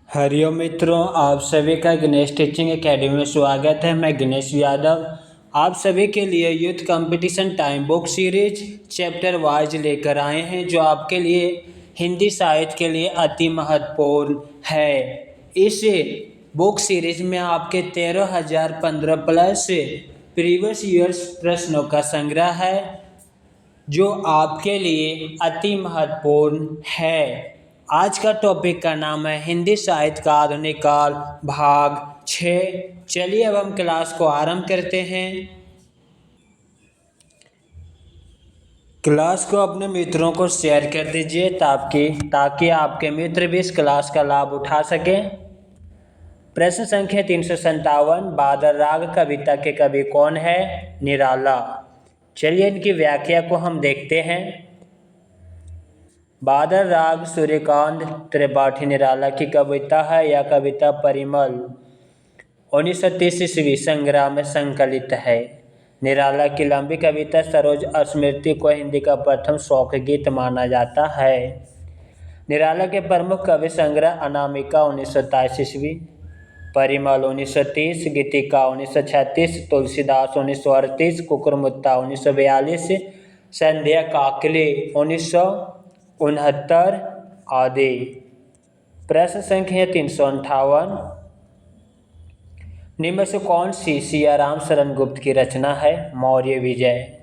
हरिओम मित्रों, आप सभी का गणेश टीचिंग एकेडमी में स्वागत है। मैं गणेश यादव आप सभी के लिए youth competition time book series chapter wise लेकर आए हैं, जो आपके लिए हिंदी साहित्य के लिए अति महत्वपूर्ण है। इस बुक सीरीज में आपके 13,015 प्लस प्रीवियस ईयर्स प्रश्नों का संग्रह है, जो आपके लिए अति महत्वपूर्ण है। आज का टॉपिक का नाम है हिंदी साहित्य का आधुनिक काल भाग 6। चलिए अब हम क्लास को आरंभ करते हैं। क्लास को अपने मित्रों को शेयर कर दीजिए ताकि आपके मित्र भी इस क्लास का लाभ उठा सकें। प्रश्न संख्या 357, बादल राग कविता के कवि कौन है? निराला। चलिए इनकी व्याख्या को हम देखते हैं। बादल राग सूर्यकांत त्रिपाठी निराला की कविता है। यह कविता परिमल 1930 ईस्वी संग्रह में संकलित है। निराला की लंबी कविता सरोज स्मृति को हिंदी का प्रथम शौक गीत माना जाता है। निराला के प्रमुख कवि संग्रह अनामिका 1923 ईस्वी, परिमल 1930, गीतिका 1936, तुलसीदास 1938, कुकुरमुत्ता 1942, संध्या काकली 1969 आदि। प्रश्न संख्या 358, निम्न से कौन सी सियाराम शरण गुप्त की रचना है? मौर्य विजय।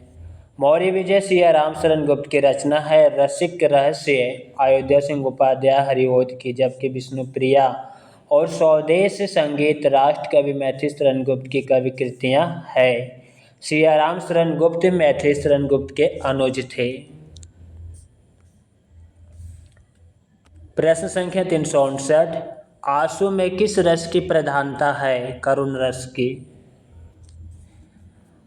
मौर्य विजय सियाराम शरण गुप्त की रचना है। रसिक रहस्य अयोध्या सिंह उपाध्याय हरिओद की, जबकि विष्णुप्रिया और स्वदेश संगीत राष्ट्र कवि मैथिली शरण गुप्त की कवि कृतियाँ है। सियाराम शरण गुप्त मैथिली शरण गुप्त के अनुज थे। प्रश्न संख्या 359, आंसू में किस रस की प्रधानता है? करुण रस की।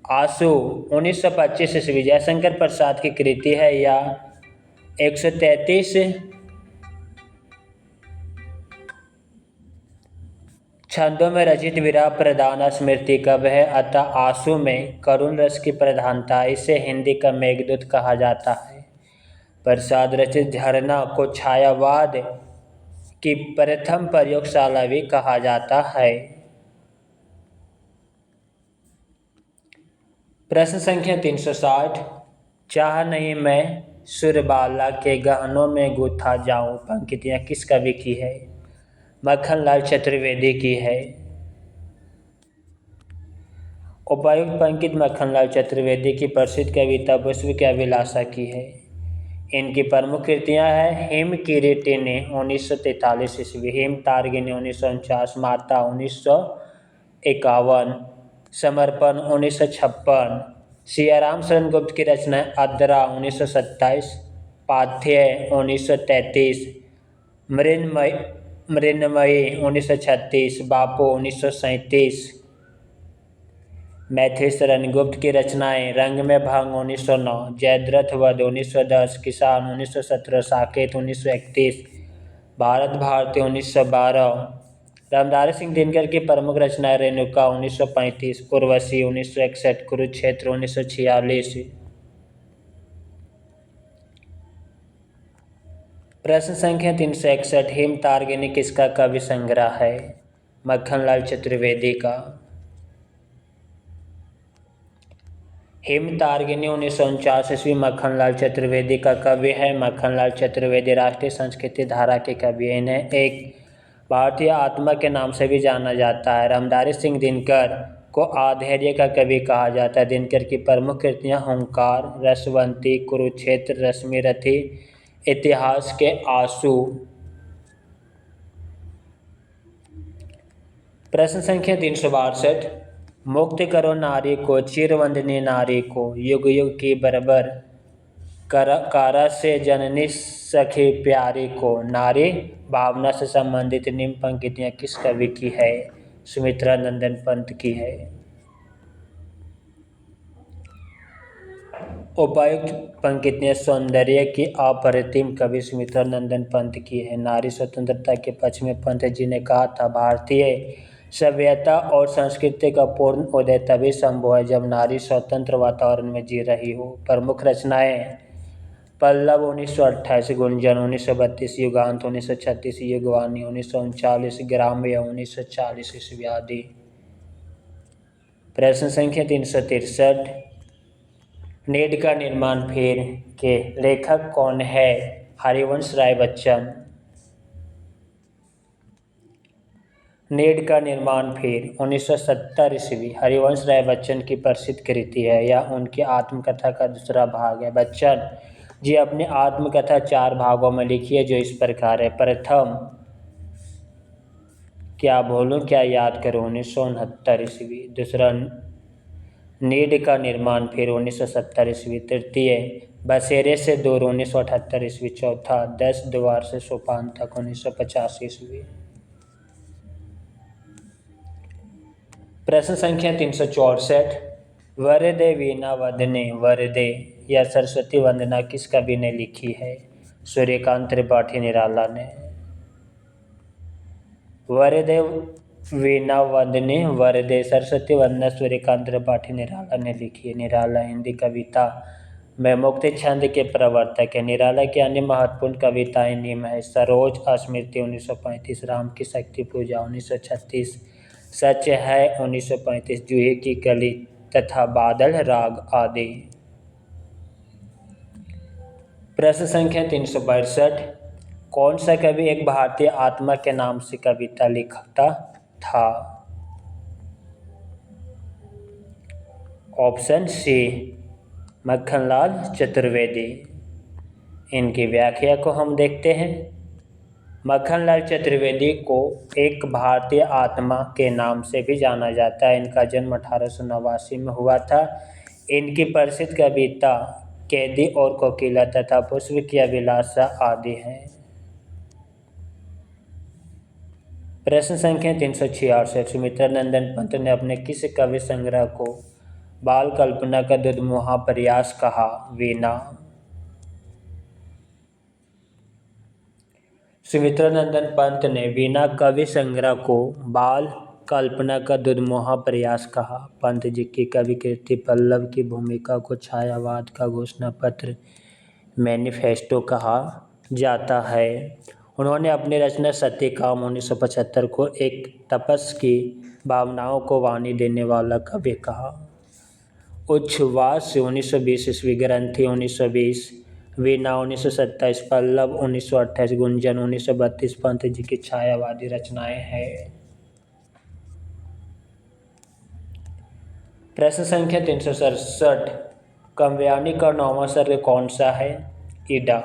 आंसू 1925 ईस्वी जयशंकर प्रसाद की कृति है। या 133 छंदों में रचित विरह प्रधान स्मृति काव्य है, अतः आंसू में करुण रस की प्रधानता। इसे हिंदी का मेघदूत कहा जाता है। प्रसाद रचित झरना को छायावाद की प्रथम प्रयोगशाला भी कहा जाता है। प्रश्न संख्या 360, चाह नहीं मैं सुरबाला के गहनों में गूथा जाऊं पंक्तियां किस कवि की है? मक्खनलाल चतुर्वेदी की है। उपर्युक्त पंक्ति मक्खनलाल चतुर्वेदी की प्रसिद्ध कविता विश्व की अभिलाषा की है। इनकी प्रमुख कृतियाँ हैं हिम किरीटिनी 1943 ईस्वी, हिम तारगिनी 1949, माता 1951, समर्पण 1956। सियाराम शरण गुप्त की रचना है अदरा 1927, पाथेय 1933, मृन्मयी 1936, बापू 1937। मैथिली शरण गुप्त की रचनाएं रंग में भंग 1909, जयद्रथ वध 1910, किसान 1917, साकेत 1931, भारत भारती 1912। रामधारी सिंह दिनकर की प्रमुख रचनाएं रेणुका 1935, उर्वशी 1961, कुरुक्षेत्र 1946। प्रश्न संख्या 361, हिम तारगिनी किसका कवि संग्रह है? मक्खनलाल चतुर्वेदी का। हिम तारगिनी 1949 ईस्वी मक्खनलाल चतुर्वेदी का कवि है। मक्खनलाल चतुर्वेदी राष्ट्रीय संस्कृति धारा के कवि हैं। इन्हें एक भारतीय आत्मा के नाम से भी जाना जाता है। रामधारी सिंह दिनकर को आधैर्य का कवि कहा जाता है। दिनकर की प्रमुख कृतियाँ हुंकार, रसवंती, कुरुक्षेत्र, रश्मिरथी, इतिहास के आंसू। प्रश्न संख्या 362, मुक्त करो नारी को, चिरवंदनी नारी को, युग युग की बरबर कारा से जननी सखी प्यारी को। नारी भावना से संबंधित निम्न पंक्तियाँ किस कवि की है? सुमित्रा नंदन पंत की है। उपर्युक्त पंक्तियाँ सौंदर्य की अप्रतिम कवि सुमित्रा नंदन पंत की है। नारी स्वतंत्रता के पक्ष में पंत जी ने कहा था, भारतीय सभ्यता और संस्कृति का पूर्ण उदय तभी संभव है जब नारी स्वतंत्र वातावरण में जी रही हो। प्रमुख रचनाएं पल्लव 1928, गुंजन 1932, युगांत 1936, युगवाणी 1939, ग्राम्य 1940 ईस्वी आदि। प्रश्न संख्या 363, नीड का निर्माण फिर के लेखक कौन है? हरिवंश राय बच्चन। नीड का निर्माण फिर 1970 ईस्वी हरिवंश राय बच्चन की प्रसिद्ध कृति है। यह उनकी आत्मकथा का दूसरा भाग है। बच्चन जी अपनी आत्मकथा 4 भागों में लिखी है, जो इस प्रकार है। प्रथम, क्या भूलूं क्या याद करूं 1969 ईस्वी। दूसरा, नीड का निर्माण फिर 1970 ईस्वी। तृतीय, बसेरे से दूर 1978 ईस्वी। चौथा, 10 द्वार से सोपान तक 1950 ईस्वी। प्रश्न संख्या 364, वरदे वीणा वदने वरदे या सरस्वती वंदना किस कवि ने लिखी है? सूर्यकांत त्रिपाठी निराला ने। वरदे वीणा वदने वरदे सरस्वती वंदना सूर्यकांत त्रिपाठी निराला ने लिखी है। निराला हिंदी कविता में मुक्ति छंद के प्रवर्तक है। निराला की अन्य महत्वपूर्ण कविताएं निम्न है। सरोज स्मृति 1935, राम की शक्ति पूजा 1936, सच है 1935, जूही की कली तथा बादल राग आदि। प्रश्न संख्या 362, कौन सा कवि एक भारतीय आत्मा के नाम से कविता लिखता था? Option C, Makhanlal Chaturvedi. इनकी व्याख्या को हम देखते हैं। मक्खनलाल चतुर्वेदी को एक भारतीय आत्मा के नाम से भी जाना जाता है। इनका जन्म 1889 में हुआ था। इनकी प्रसिद्ध कविता कैदी और कोकिला तथा पुष्प की अभिलाषा आदि हैं। प्रश्न संख्या 366, सुमित्रा नंदन पंत ने अपने किस काव्य संग्रह को बाल कल्पना का दुधमुहा प्रयास कहा? वीणा। सुमित्रा नंदन पंत ने वीणा काव्य संग्रह को बाल कल्पना का दुधमुहा प्रयास कहा। पंत जी की कवि कृति पल्लव की भूमिका को छायावाद का घोषणा पत्र मैनिफेस्टो कहा जाता है। उन्होंने अपनी रचना सत्यकाम 1975 को एक तपस की भावनाओं को वाणी देने वाला कवि कहा। उच्छ्वास 1920 ईस्वी, ग्रंथि 1920, वीणा 1927, पल्लव 1928, गुंजन 1932 पंत जी की छायावादी रचनाएं हैं। प्रश्न संख्या 367, काव्यानी का 9वां सर्ग कौन सा है? ईडा।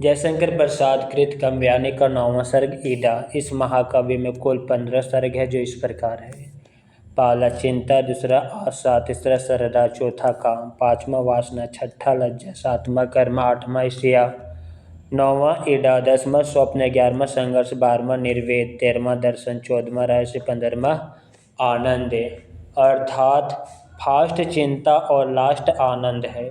जयशंकर प्रसाद कृत काव्यानी का 9वां सर्ग ईडा। इस महाकाव्य में कुल 15 सर्ग है, जो इस प्रकार है। पहला चिंता, दूसरा आशा, तीसरा श्रद्धा, चौथा काम, पांचवा वासना, छठा लज्जा, सातवां कर्म, आठवां ईर्ष्या, 9वां ईड़ा, 10वां स्वप्न, 11वां संघर्ष, 12वां निर्वेद, 13वां दर्शन, 14वां रहस्य, 15वां आनंद। अर्थात फर्स्ट चिंता और लास्ट आनंद है।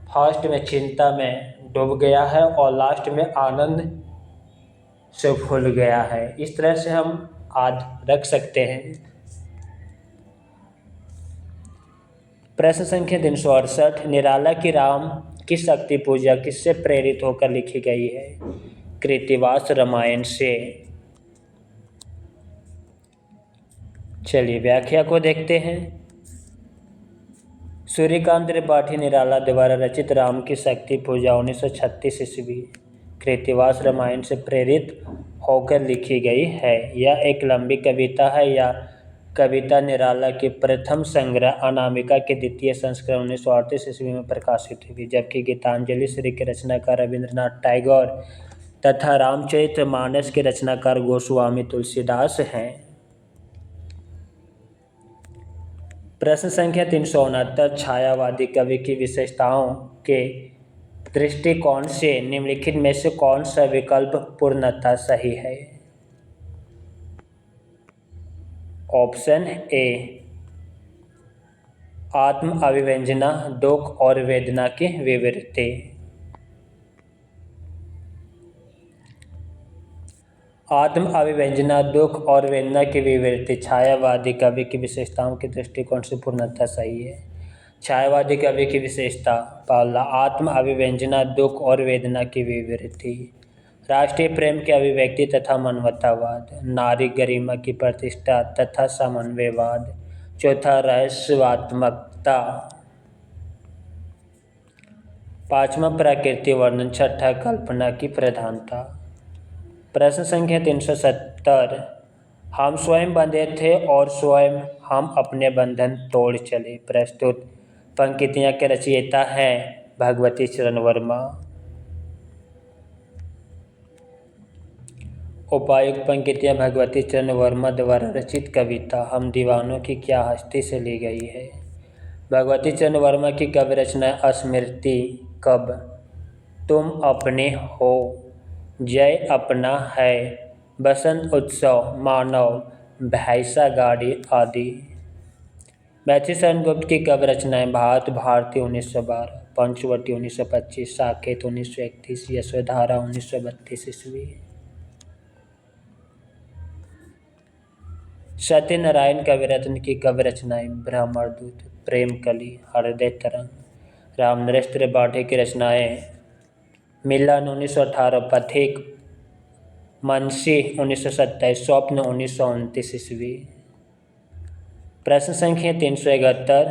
फर्स्ट में चिंता में डूब गया है और लास्ट में आनंद से भूल गया है। इस तरह से हम आज रख सकते हैं। प्रश्न संख्या 368, निराला की राम की शक्ति पूजा किससे प्रेरित होकर लिखी गई है? कृत्तिवास रामायण से। चलिए व्याख्या को देखते हैं। सूर्यकांत त्रिपाठी निराला द्वारा रचित राम की शक्ति पूजा 1936 ईस्वी कृत्तिवास रामायण से प्रेरित होकर लिखी गई है। यह एक लंबी कविता है। यह कविता निराला के प्रथम संग्रह अनामिका के द्वितीय संस्करण 1938 ईस्वी में प्रकाशित हुई, जबकि गीतांजलि श्री के रचनाकार रविंद्रनाथ टैगोर तथा रामचरितमानस के रचनाकार गोस्वामी तुलसीदास हैं। प्रश्न संख्या 369, छायावादी कवि की विशेषताओं के दृष्टिकोण से निम्नलिखित में से कौन सा विकल्प पूर्णतः सही है? ऑप्शन ए, आत्म अभिव्यंजना, दुख और वेदना की विवृति। आत्म अभिव्यंजना दुख और वेदना की विवृत्ति छायावादी कवि की विशेषताओं के दृष्टिकोण से पूर्णतः सही है। छायावादी कवि की विशेषता पहला, आत्म अभिव्यंजना दुख और वेदना की विवृत्ति, राष्ट्रीय प्रेम की अभिव्यक्ति तथा मानवतावाद, नारी गरिमा की प्रतिष्ठा तथा समन्वयवाद। चौथा, रहस्यात्मकता। पांचवा, प्रकृति वर्णन। छठा, कल्पना की प्रधानता। प्रश्न संख्या 370, हम स्वयं बंधे थे और स्वयं हम अपने बंधन तोड़ चले। प्रस्तुत पंक्तियां के रचयिता हैं भगवती चरण वर्मा। उपायुक्त पंक्तियां भगवती चरण वर्मा द्वारा रचित कविता हम दीवानों की क्या हस्ती से ली गई है। भगवती चरण वर्मा की काव्य रचना स्मृति कब, तुम अपने हो, जय अपना है, बसंत उत्सव, मानव, भैंसा गाड़ी आदि। मैथिली शरण गुप्त की काव्य रचनाएं भारत भारती 1912, पंचवटी 1925, साकेत 1931, यशोधरा 1932 ईस्वी। सत्यनारायण कविरत्न की काव्य रचनाएं ब्रह्मदूत, प्रेम कली, हृदय तरंग। रामनरेश त्रिपाठी की रचनाएं मिलन 1918, पथिक, मनसी 1927, स्वप्न 1929 ईस्वी। प्रश्न संख्या 371,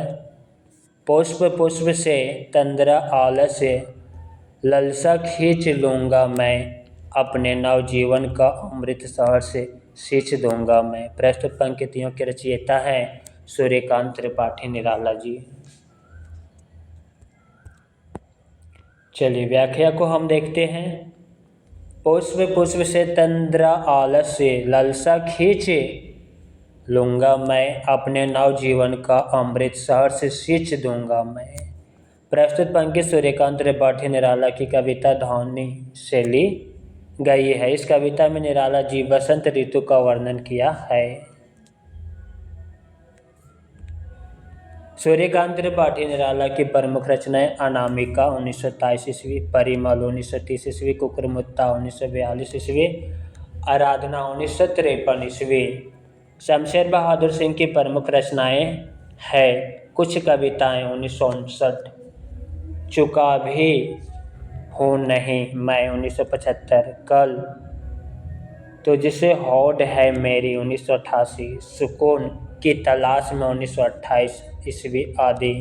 पुष्प पुष्प से तंद्रा आलस ललसा खींच लूँगा मैं, अपने नवजीवन का अमृत शहर से सींच दूंगा मैं। प्रस्तुत पंक्तियों के रचयिता हैं सूर्यकांत त्रिपाठी निराला जी। चलिए व्याख्या को हम देखते हैं। पुष्प पुष्प से तंद्रा आलस से ललसा खींच लूँगा मैं, अपने नवजीवन का अमृत शहर से सींच दूंगा मैं। प्रस्तुत पंक्ति सूर्यकांत त्रिपाठी निराला की कविता ध्वनि से ली गई है। इस कविता में निराला जी बसंत ऋतु का वर्णन किया है। सूर्यकांत त्रिपाठी निराला की प्रमुख रचनाएं अनामिका 1927 ईस्वी, परिमल 1930 ईस्वी, कुकुरमुत्ता 1942 ईस्वी, आराधना 1953 ईस्वी। शमशेर बहादुर सिंह की प्रमुख रचनाएं हैं कुछ कविताएं 1959, चुका भी हूँ नहीं मैं 1975, कल तुझसे होड़ है मेरी 1988, सुकून की तलाश में 1928 ईस्वी आदि।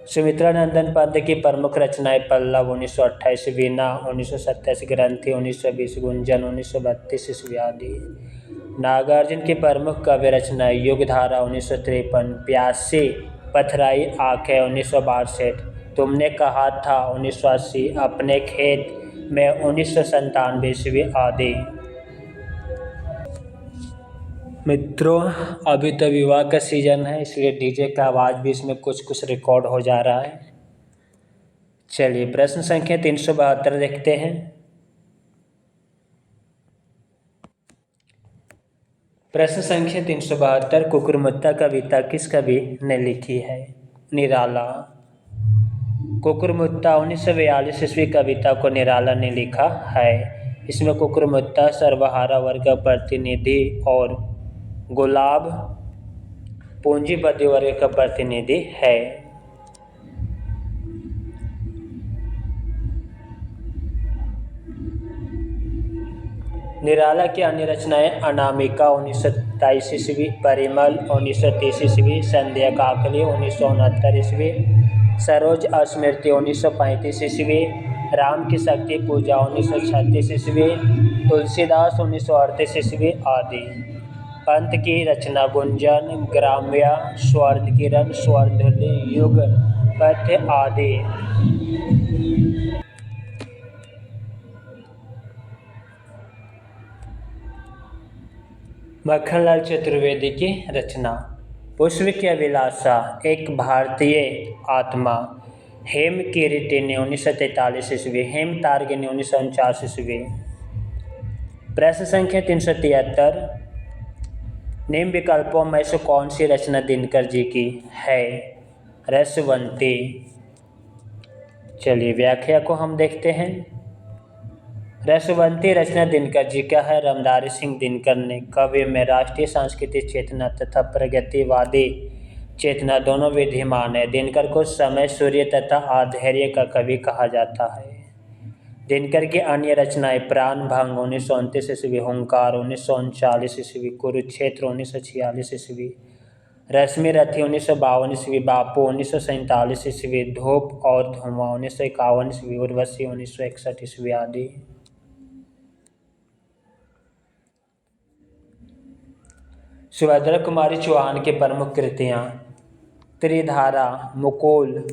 सुमित्रा नंदन पंत की प्रमुख रचनाएं पल्लव 1928, वीणा 1927, ग्रंथि 1920, गुंजन 1932 ईस्वी आदि। नागार्जुन की प्रमुख काव्य रचनाएं युगधारा 1953, प्यासी पथराई आंखें 1962, तुमने कहा था 1980, अपने खेत में 1997 ईस्वी आदि। मित्रों अभी तो विवाह का सीजन है, इसलिए डीजे का आवाज़ भी इसमें कुछ कुछ रिकॉर्ड हो जा रहा है। चलिए प्रश्न संख्या 372 देखते हैं। प्रश्न संख्या 372, कुकुरमुत्ता कविता किस कवि ने लिखी है। निराला। कुकुरमुत्ता 1942 ईस्वी कविता को निराला ने लिखा है। इसमें कुकुरमुत्ता सर्वहारा वर्ग का प्रतिनिधि और गुलाब पूंजीपति वर्ग का प्रतिनिधि है। निराला की अन्य रचनाएं अनामिका 1927 ईस्वी, परिमल 1930 ईस्वी, संध्या काकली 1969 ईस्वी, सरोज स्मृति 1935 ईस्वी, राम की शक्ति पूजा 1936 ईस्वी, तुलसीदास 1938 ईस्वी आदि। पंत की रचना गुंजन, ग्राम्य, स्वर्ण किरण, स्वर्णधुली, युग पथ आदि। मक्खनलाल चतुर्वेदी की रचना पुष्प की अभिलाषा, एक भारतीय आत्मा, हेम कीर्तिनी 1943 ईस्वी, हेम तारगिनी 1949 ईस्वी। प्रश्न संख्या 373, निम्न विकल्पों में से कौन सी रचना दिनकर जी की है। रसवंती। चलिए व्याख्या को हम देखते हैं। रसवंती रचना दिनकर जी का है। रामधारी सिंह दिनकर ने काव्य में राष्ट्रीय सांस्कृतिक चेतना तथा प्रगतिवादी चेतना दोनों विद्यमान है। दिनकर को समय सूर्य तथा आधैर्य का कवि कहा जाता है। दिनकर की अन्य रचनाएं प्राण भंग 1929 ईस्वी, हुंकार 1939 ईस्वी, कुरुक्षेत्र 1946 ईस्वी, रश्मि रथी 1952 ईस्वी, बापू 1947 ईस्वी, धूप और धुआं 1951 ईस्वी, उर्वशी 1961 ईस्वी आदि। सुभद्रा कुमारी चौहान की प्रमुख कृतियाँ त्रिधारा, मुकुल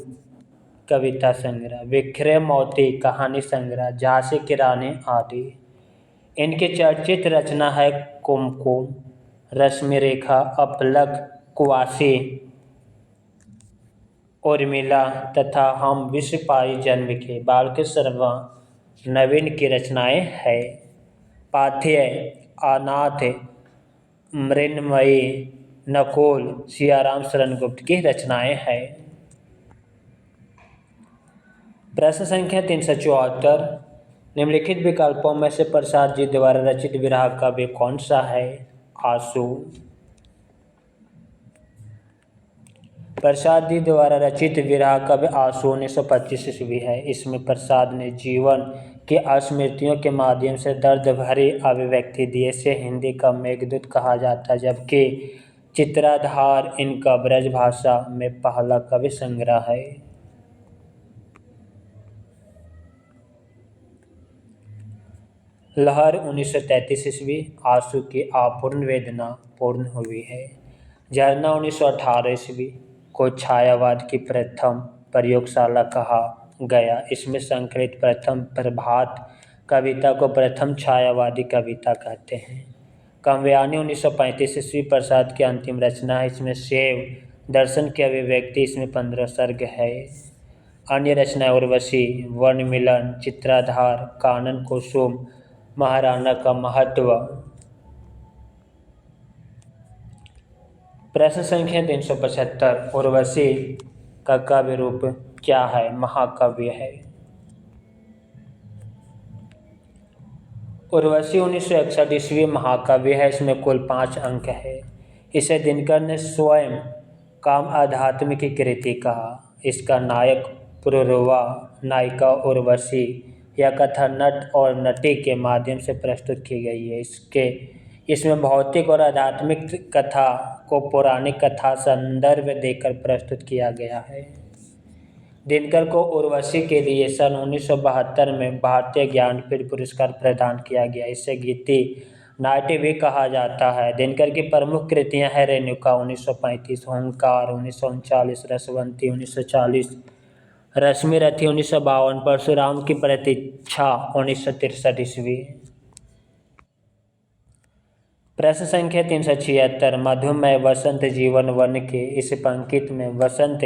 कविता संग्रह, बिखरे मोती कहानी संग्रह, झांसी की रानी आदि। इनकी चर्चित रचना है कुमकुम, रश्मि रेखा, अपलक, कुवासी, उर्मिला तथा हम विश्व पाई जन्म के। बालकृष्ण शर्मा नवीन की रचनाएं है। पाथ्य, अनाथ, मृण्मयी, नकुल, सियाराम शरण गुप्त की रचनाएं हैं। प्रश्न संख्या 374, निम्नलिखित विकल्पों में से प्रसाद जी द्वारा रचित विरह काव्य कौन सा है? आंसू। प्रसाद जी द्वारा रचित विरह काव्य आंसू 1925 ईस्वी है। इसमें प्रसाद ने जीवन की स्मृतियों के माध्यम से दर्द भरी अभिव्यक्ति दी। इसे हिंदी का मेघदूत कहा जाता है, जबकि चित्राधार इनका ब्रज भाषा में पहला काव्य संग्रह है। लहर 1933 ईस्वी, आंसू की अपूर्ण वेदना पूर्ण हुई है। झरना 1918 ईस्वी को छायावाद की प्रथम प्रयोगशाला कहा गया। इसमें संकलित प्रथम प्रभात कविता को प्रथम छायावादी कविता कहते हैं। काव्यानी 1935 ईस्वी प्रसाद की अंतिम रचना है। इसमें शैव दर्शन की अभिव्यक्ति, इसमें 15 सर्ग है। अन्य रचनाएं उर्वशी, वर्ण मिलन, चित्राधार, कानन कुसुम, महाराणा का महत्व। प्रश्न संख्या 375, उर्वशी का काव्य रूप क्या है? महाकाव्य है। उर्वशी 1961 ईस्वी महाकाव्य है। इसमें कुल 5 अंक है। इसे दिनकर ने स्वयं काम आध्यात्म की कृति कहा। इसका नायक पुरुरवा, नायिका उर्वशी। यह कथा नट और नटी के माध्यम से प्रस्तुत की गई है। इसमें भौतिक और आध्यात्मिक कथा को पौराणिक कथा संदर्भ देकर प्रस्तुत किया गया है। दिनकर को उर्वशी के लिए सन 1972 में भारतीय ज्ञानपीठ पुरस्कार प्रदान किया गया। इसे गीति नाट्य भी कहा जाता है। दिनकर की प्रमुख कृतियां हैं रेणुका 1935, हुंकार 1939, रसवंती 1940, रश्मि रथी 1952, परशुराम की प्रतीक्षा 1963 ईस्वी। प्रश्न संख्या 376, मधुमेह वसंत जीवन वन के। इस पंक्ति में वसंत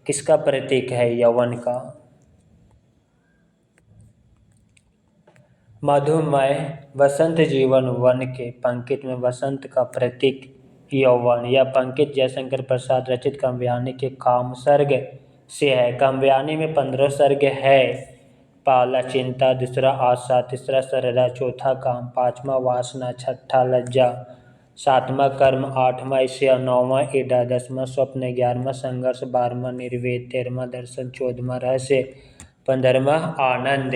किसका प्रतीक है? यौवन का। मधुमेह वसंत जीवन वन के पंक्ति में वसंत का प्रतीक यौवन। यह पंक्ति जयशंकर प्रसाद रचित काव्यानी के काम सर्ग से है। काव्यानी में 15 सर्ग है। पहला चिंता, दूसरा आशा, तीसरा श्रद्धा, चौथा काम, पांचवा वासना, छठा लज्जा, सातवां कर्म, आठवां ईर्ष्या, नौवां ईर्ष्या, 10वां स्वप्न, 11वां संघर्ष, 12वां निर्वेद, 13वां दर्शन, 14वां रहस्य, 15वां आनंद।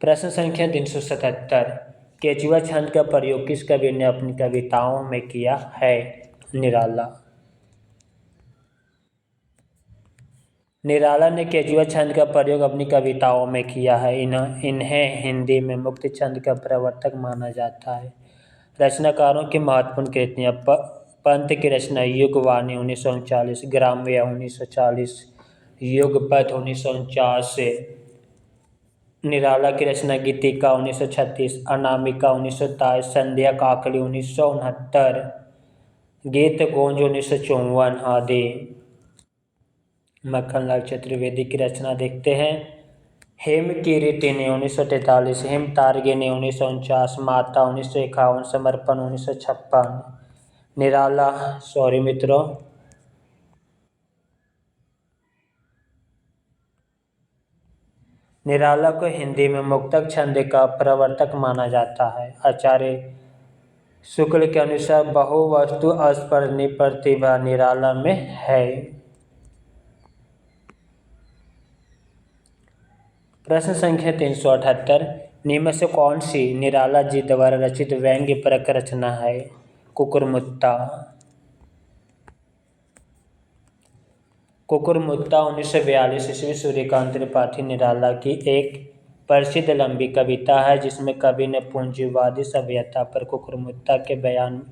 प्रश्न संख्या 377, केचुआ छंद का प्रयोग किस कवि ने अपनी कविताओं में किया है? निराला। निराला ने केचुआ छंद का प्रयोग अपनी कविताओं में किया है। इन्हें हिंदी में मुक्त छंद का प्रवर्तक माना जाता है। रचनाकारों की महत्वपूर्ण कृतियाँ पंत की रचना युगवाणी 1939, ग्राम्य 1940, युगपथ 1949, निराला की रचना गीतिका 1936, अनामिका 1927, संध्या काकली 1969, गीत गोंज 1954 आदि। मक्खनलाल चतुर्वेदी की रचना देखते हैं। हेम कीर्तिनी 1943, हेम तारगिनी 1949, माता 1951, समर्पण 1956। निराला, सॉरी मित्रों, निराला को हिंदी में मुक्तक छंद का प्रवर्तक माना जाता है। आचार्य शुक्ल के अनुसार बहुवस्तु अस्पर्धी प्रतिभा निराला में है। प्रश्न संख्या 378, निम्न से कौन सी निराला जी द्वारा रचित व्यंग्य परक रचना है? कुकुरमुत्ता। कुकुरमुत्ता 1942 ईस्वी सूर्यकांत त्रिपाठी निराला की एक प्रसिद्ध लंबी कविता है, जिसमें कवि ने पूंजीवादी सभ्यता पर कुकुरमुत्ता के बयान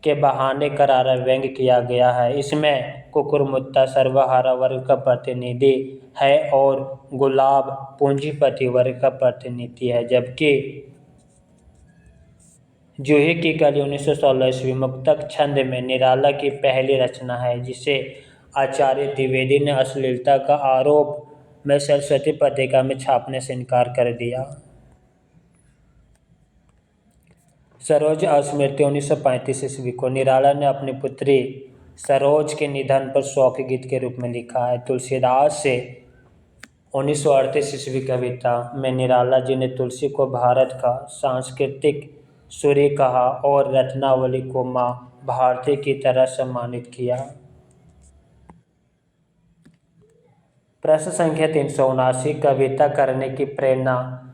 के बहाने करारा व्यंग्य किया गया है। इसमें कुकुरमुत्ता सर्वहारा वर्ग का प्रतिनिधि है और गुलाब पूंजीपति वर्ग का प्रतिनिधि है, जबकि जूही की कली 1916 ईस्वी मुक्तक छंद में निराला की पहली रचना है, जिसे आचार्य द्विवेदी ने अश्लीलता का आरोप में सरस्वती पत्रिका में छापने से इनकार कर दिया। सरोज स्मृति 1935 ईस्वी को निराला ने अपनी पुत्री सरोज के निधन पर शोक गीत के रूप में लिखा है। तुलसीदास से 1938 ईस्वी कविता में निराला जी ने तुलसी को भारत का सांस्कृतिक सूर्य कहा और रत्नावली को माँ भारती की तरह सम्मानित किया। प्रश्न संख्या 379, कविता करने की प्रेरणा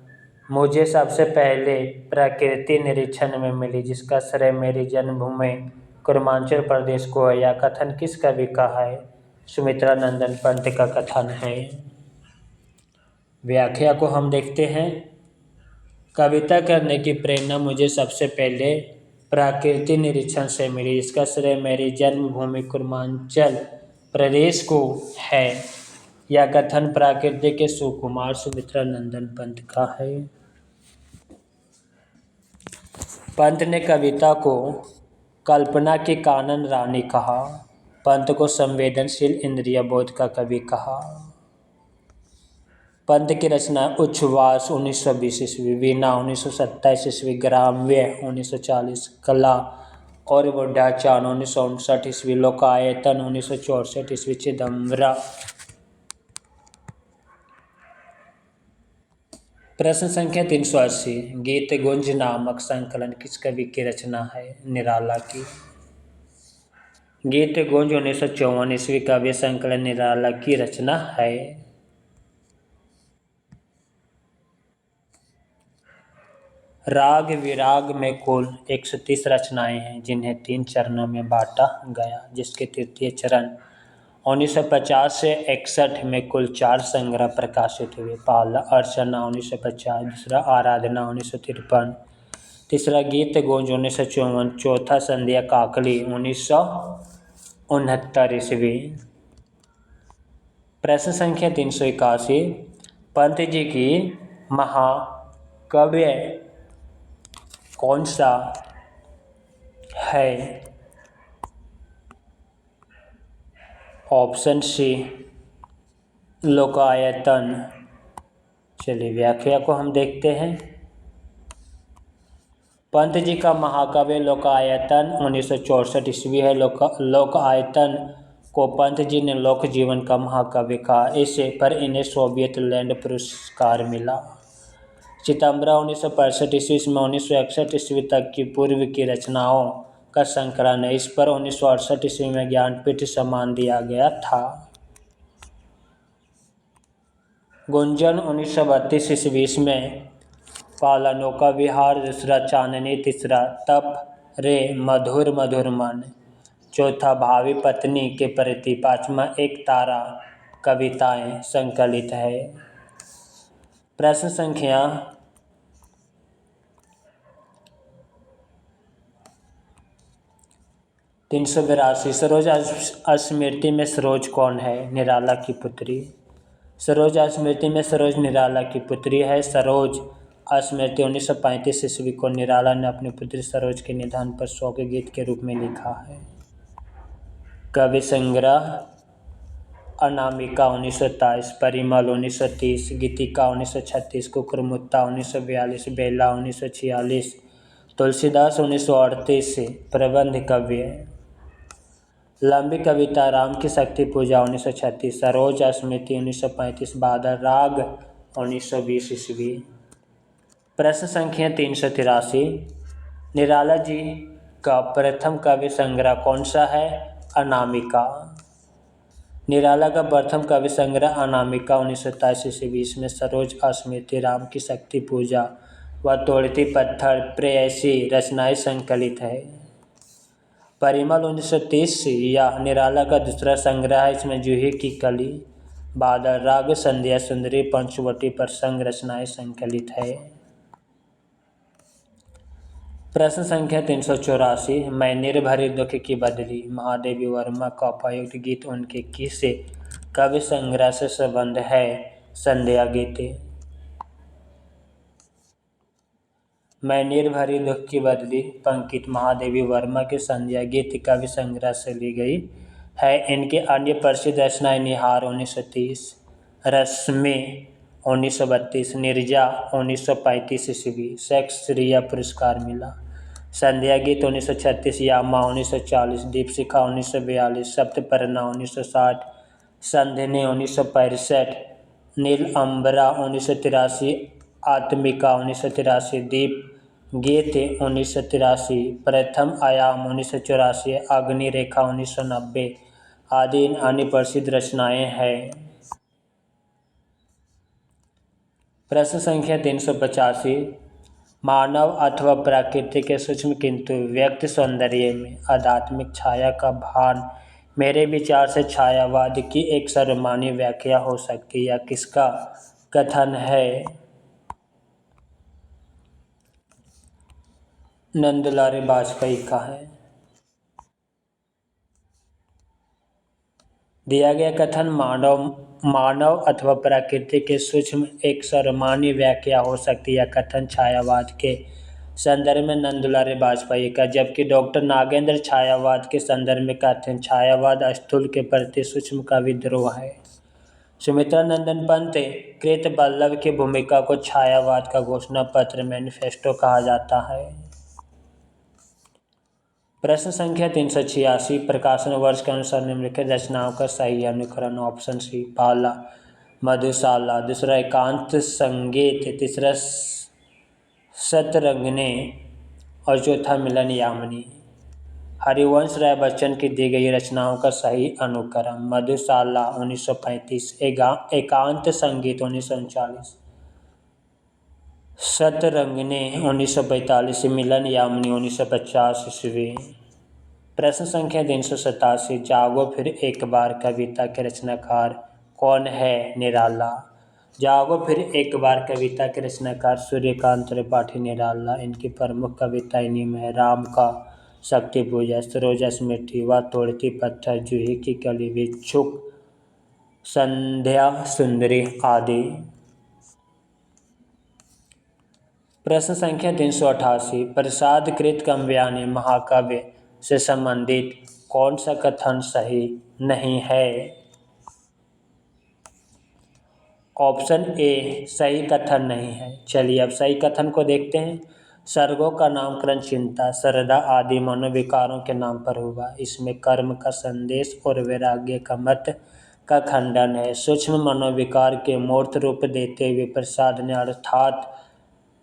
मुझे सबसे पहले प्रकृति निरीक्षण में मिली, जिसका श्रेय मेरी जन्मभूमि कुर्मांचल प्रदेश को है। यह कथन किस कवि का है? सुमित्रा नंदन पंत का कथन है। व्याख्या को हम देखते हैं। कविता करने की प्रेरणा मुझे सबसे पहले प्रकृति निरीक्षण से मिली, जिसका श्रेय मेरी जन्मभूमि कुर्मांचल प्रदेश को है। यह कथन प्रकृति के सुकुमार सुमित्रा नंदन पंत का है। पंत ने कविता को कल्पना की कानन रानी कहा। पंत को संवेदनशील इंद्रिय बोध का कवि कहा। पंत की रचना उच्छ्वास 1920 ईस्वी, वीणा 1927 ईस्वी, ग्राम्य 1940, कला और बुढ़ाचान 1959 ईस्वी, लोकायतन 1964 ईस्वी, चिदम्बरा। प्रश्न संख्या 380, गीत गुंज नामक संकलन किस कवि की रचना है? निराला की। गीत गुंज 1954 ईस्वी काव्य संकलन निराला की रचना है। राग विराग में कुल 130 रचनाएं हैं, जिन्हें 3 चरणों में बांटा गया, जिसके तृतीय चरण 1950 से 61 में कुल 4 संग्रह प्रकाशित हुए। पहला अर्चना 1950, दूसरा आराधना 1953, तीसरा गीत गुंज 1954, चौथा संध्या काकली 1969 ईस्वी। प्रश्न संख्या 381, पंत जी की महाकाव्य कौन सा है? Option C Lokayatan. चलिए व्याख्या को हम देखते हैं। पंत जी का महाकाव्य लोकायतन 1964 ईस्वी है। लोकायतन को पंत जी ने लोक जीवन का महाकाव्य कहा, इसे पर इन्हें सोवियत लैंड पुरस्कार मिला। चिदम्बरा 1965 ईस्वी में 1961 ईस्वी तक की पूर्व की रचनाओं का संकलन है। इस पर 1968 ईस्वी में ज्ञानपीठ सम्मान दिया गया था। गुंजन 1932 ईस्वी में पहला नौका विहार, दूसरा चांदनी, तीसरा तप रे मधुर मधुर मन, चौथा भावी पत्नी के प्रति, पांचवा एक तारा कविताएं संकलित है। प्रश्न संख्या 382, सरोज स्मृति में सरोज कौन है? निराला की पुत्री। सरोज स्मृति में सरोज निराला की पुत्री है। सरोज स्मृति 1935 ईस्वी को निराला ने अपनी पुत्री सरोज के निधन पर शोक गीत के रूप में लिखा है। कवि संग्रह अनामिका 1923, परिमल 1930, गीतिका 1936, कुकुरमुत्ता 1942, बेला 1946, तुलसीदास 1938, प्रबंध काव्य। लंबी कविता राम की शक्ति पूजा 1936, सरोज स्मृति 1935, बादल राग 1920 ईस्वी। प्रश्न संख्या 383, निराला जी का प्रथम काव्य संग्रह कौन सा है? अनामिका। निराला का प्रथम काव्य संग्रह अनामिका 1927 ईस्वी। इसमें सरोज स्मृति, राम की शक्ति पूजा व तोड़ती पत्थर प्रेयसी रचनाएं संकलित है। परिमल 1930 यह निराला का दूसरा संग्रह है। इसमें जूही की कली, बादल, राग, संध्या सुंदरी, पंचवटी प्रसंग रचनाएं संकलित है। प्रश्न संख्या 384, मैं निर्भरी दुख की बदली महादेवी वर्मा का उपयुक्त गीत उनके किस काव्य संग्रह से संबंध है? संध्या गीते। मैं निर्भरी दुख की बदली पंकित महादेवी वर्मा के संध्या गीत काव्य संग्रह से ली गई है। इनके अन्य प्रसिद्ध रचनाएं निहार 1930, रश्मि 1932, निर्जा 1935 ईस्वी, शेक्सपियर पुरस्कार मिला। संध्या गीत 1936, यामा 1940, दीपशिखा 1942, सप्तपर्णा 1960, संधिनी 1965, नील अंबरा 1983, आत्मिका 1983, दीप गीत 1983, प्रथम आयाम 1984, अग्नि रेखा 1990 आदि अन्य प्रसिद्ध रचनाएं हैं। प्रश्न संख्या 385, मानव अथवा प्रकृति के सूक्ष्म किंतु व्यक्त सौंदर्य में आध्यात्मिक छाया का भान मेरे विचार से छायावाद की एक सर्वमान्य व्याख्या हो सकती है। किसका कथन है? नंदलाल वाजपेयी का है। दिया गया कथन मानव अथवा प्रकृति के सूक्ष्म एक सर्वमान्य व्याख्या हो सकती है। कथन छायावाद के संदर्भ में नंदलाल वाजपेयी का, जबकि डॉक्टर नागेंद्र छायावाद के संदर्भ में कहते हैं छायावाद स्थूल के प्रति सूक्ष्म का विद्रोह है। सुमित्रा नंदन पंत कृत वल्लभ की भूमिका को छायावाद का घोषणा पत्र मैनिफेस्टो कहा जाता है। प्रश्न संख्या 386, प्रकाशन वर्ष के अनुसार निम्नलिखित रचनाओं का सही अनुक्रम। ऑप्शन सी, पहला मधुशाला, दूसरा एकांत संगीत, तीसरा शतरंगिणी और चौथा मिलन यामिनी। हरिवंश राय बच्चन की दी गई रचनाओं का सही अनुक्रम। मधुशाला 1935, एकांत संगीत 1939, शतरंगिणी 1945, मिलन यामिनी 1950 ईस्वी। प्रश्न संख्या 387, जागो फिर एक बार कविता के रचनाकार कौन है? निराला। जागो फिर एक बार कविता के रचनाकार सूर्यकांत त्रिपाठी निराला। इनकी प्रमुख कविताएं निम्न है: राम का शक्ति पूजा, सरोज स्मृति व तोड़ती पत्थर, जूही की कली, भिक्षुक, संध्या सुंदरी आदि। प्रश्न संख्या 388, प्रसादकृत काव्यानि महाकाव्य से संबंधित कौन सा कथन सही नहीं है? ऑप्शन ए सही कथन नहीं है। चलिए अब सही कथन को देखते हैं। सर्गों का नामकरण चिंता, श्रद्धा आदि मनोविकारों के नाम पर हुआ। इसमें कर्म का संदेश और वैराग्य का मत का खंडन है। सूक्ष्म मनोविकार के मूर्त रूप देते हुए प्रसाद ने अर्थात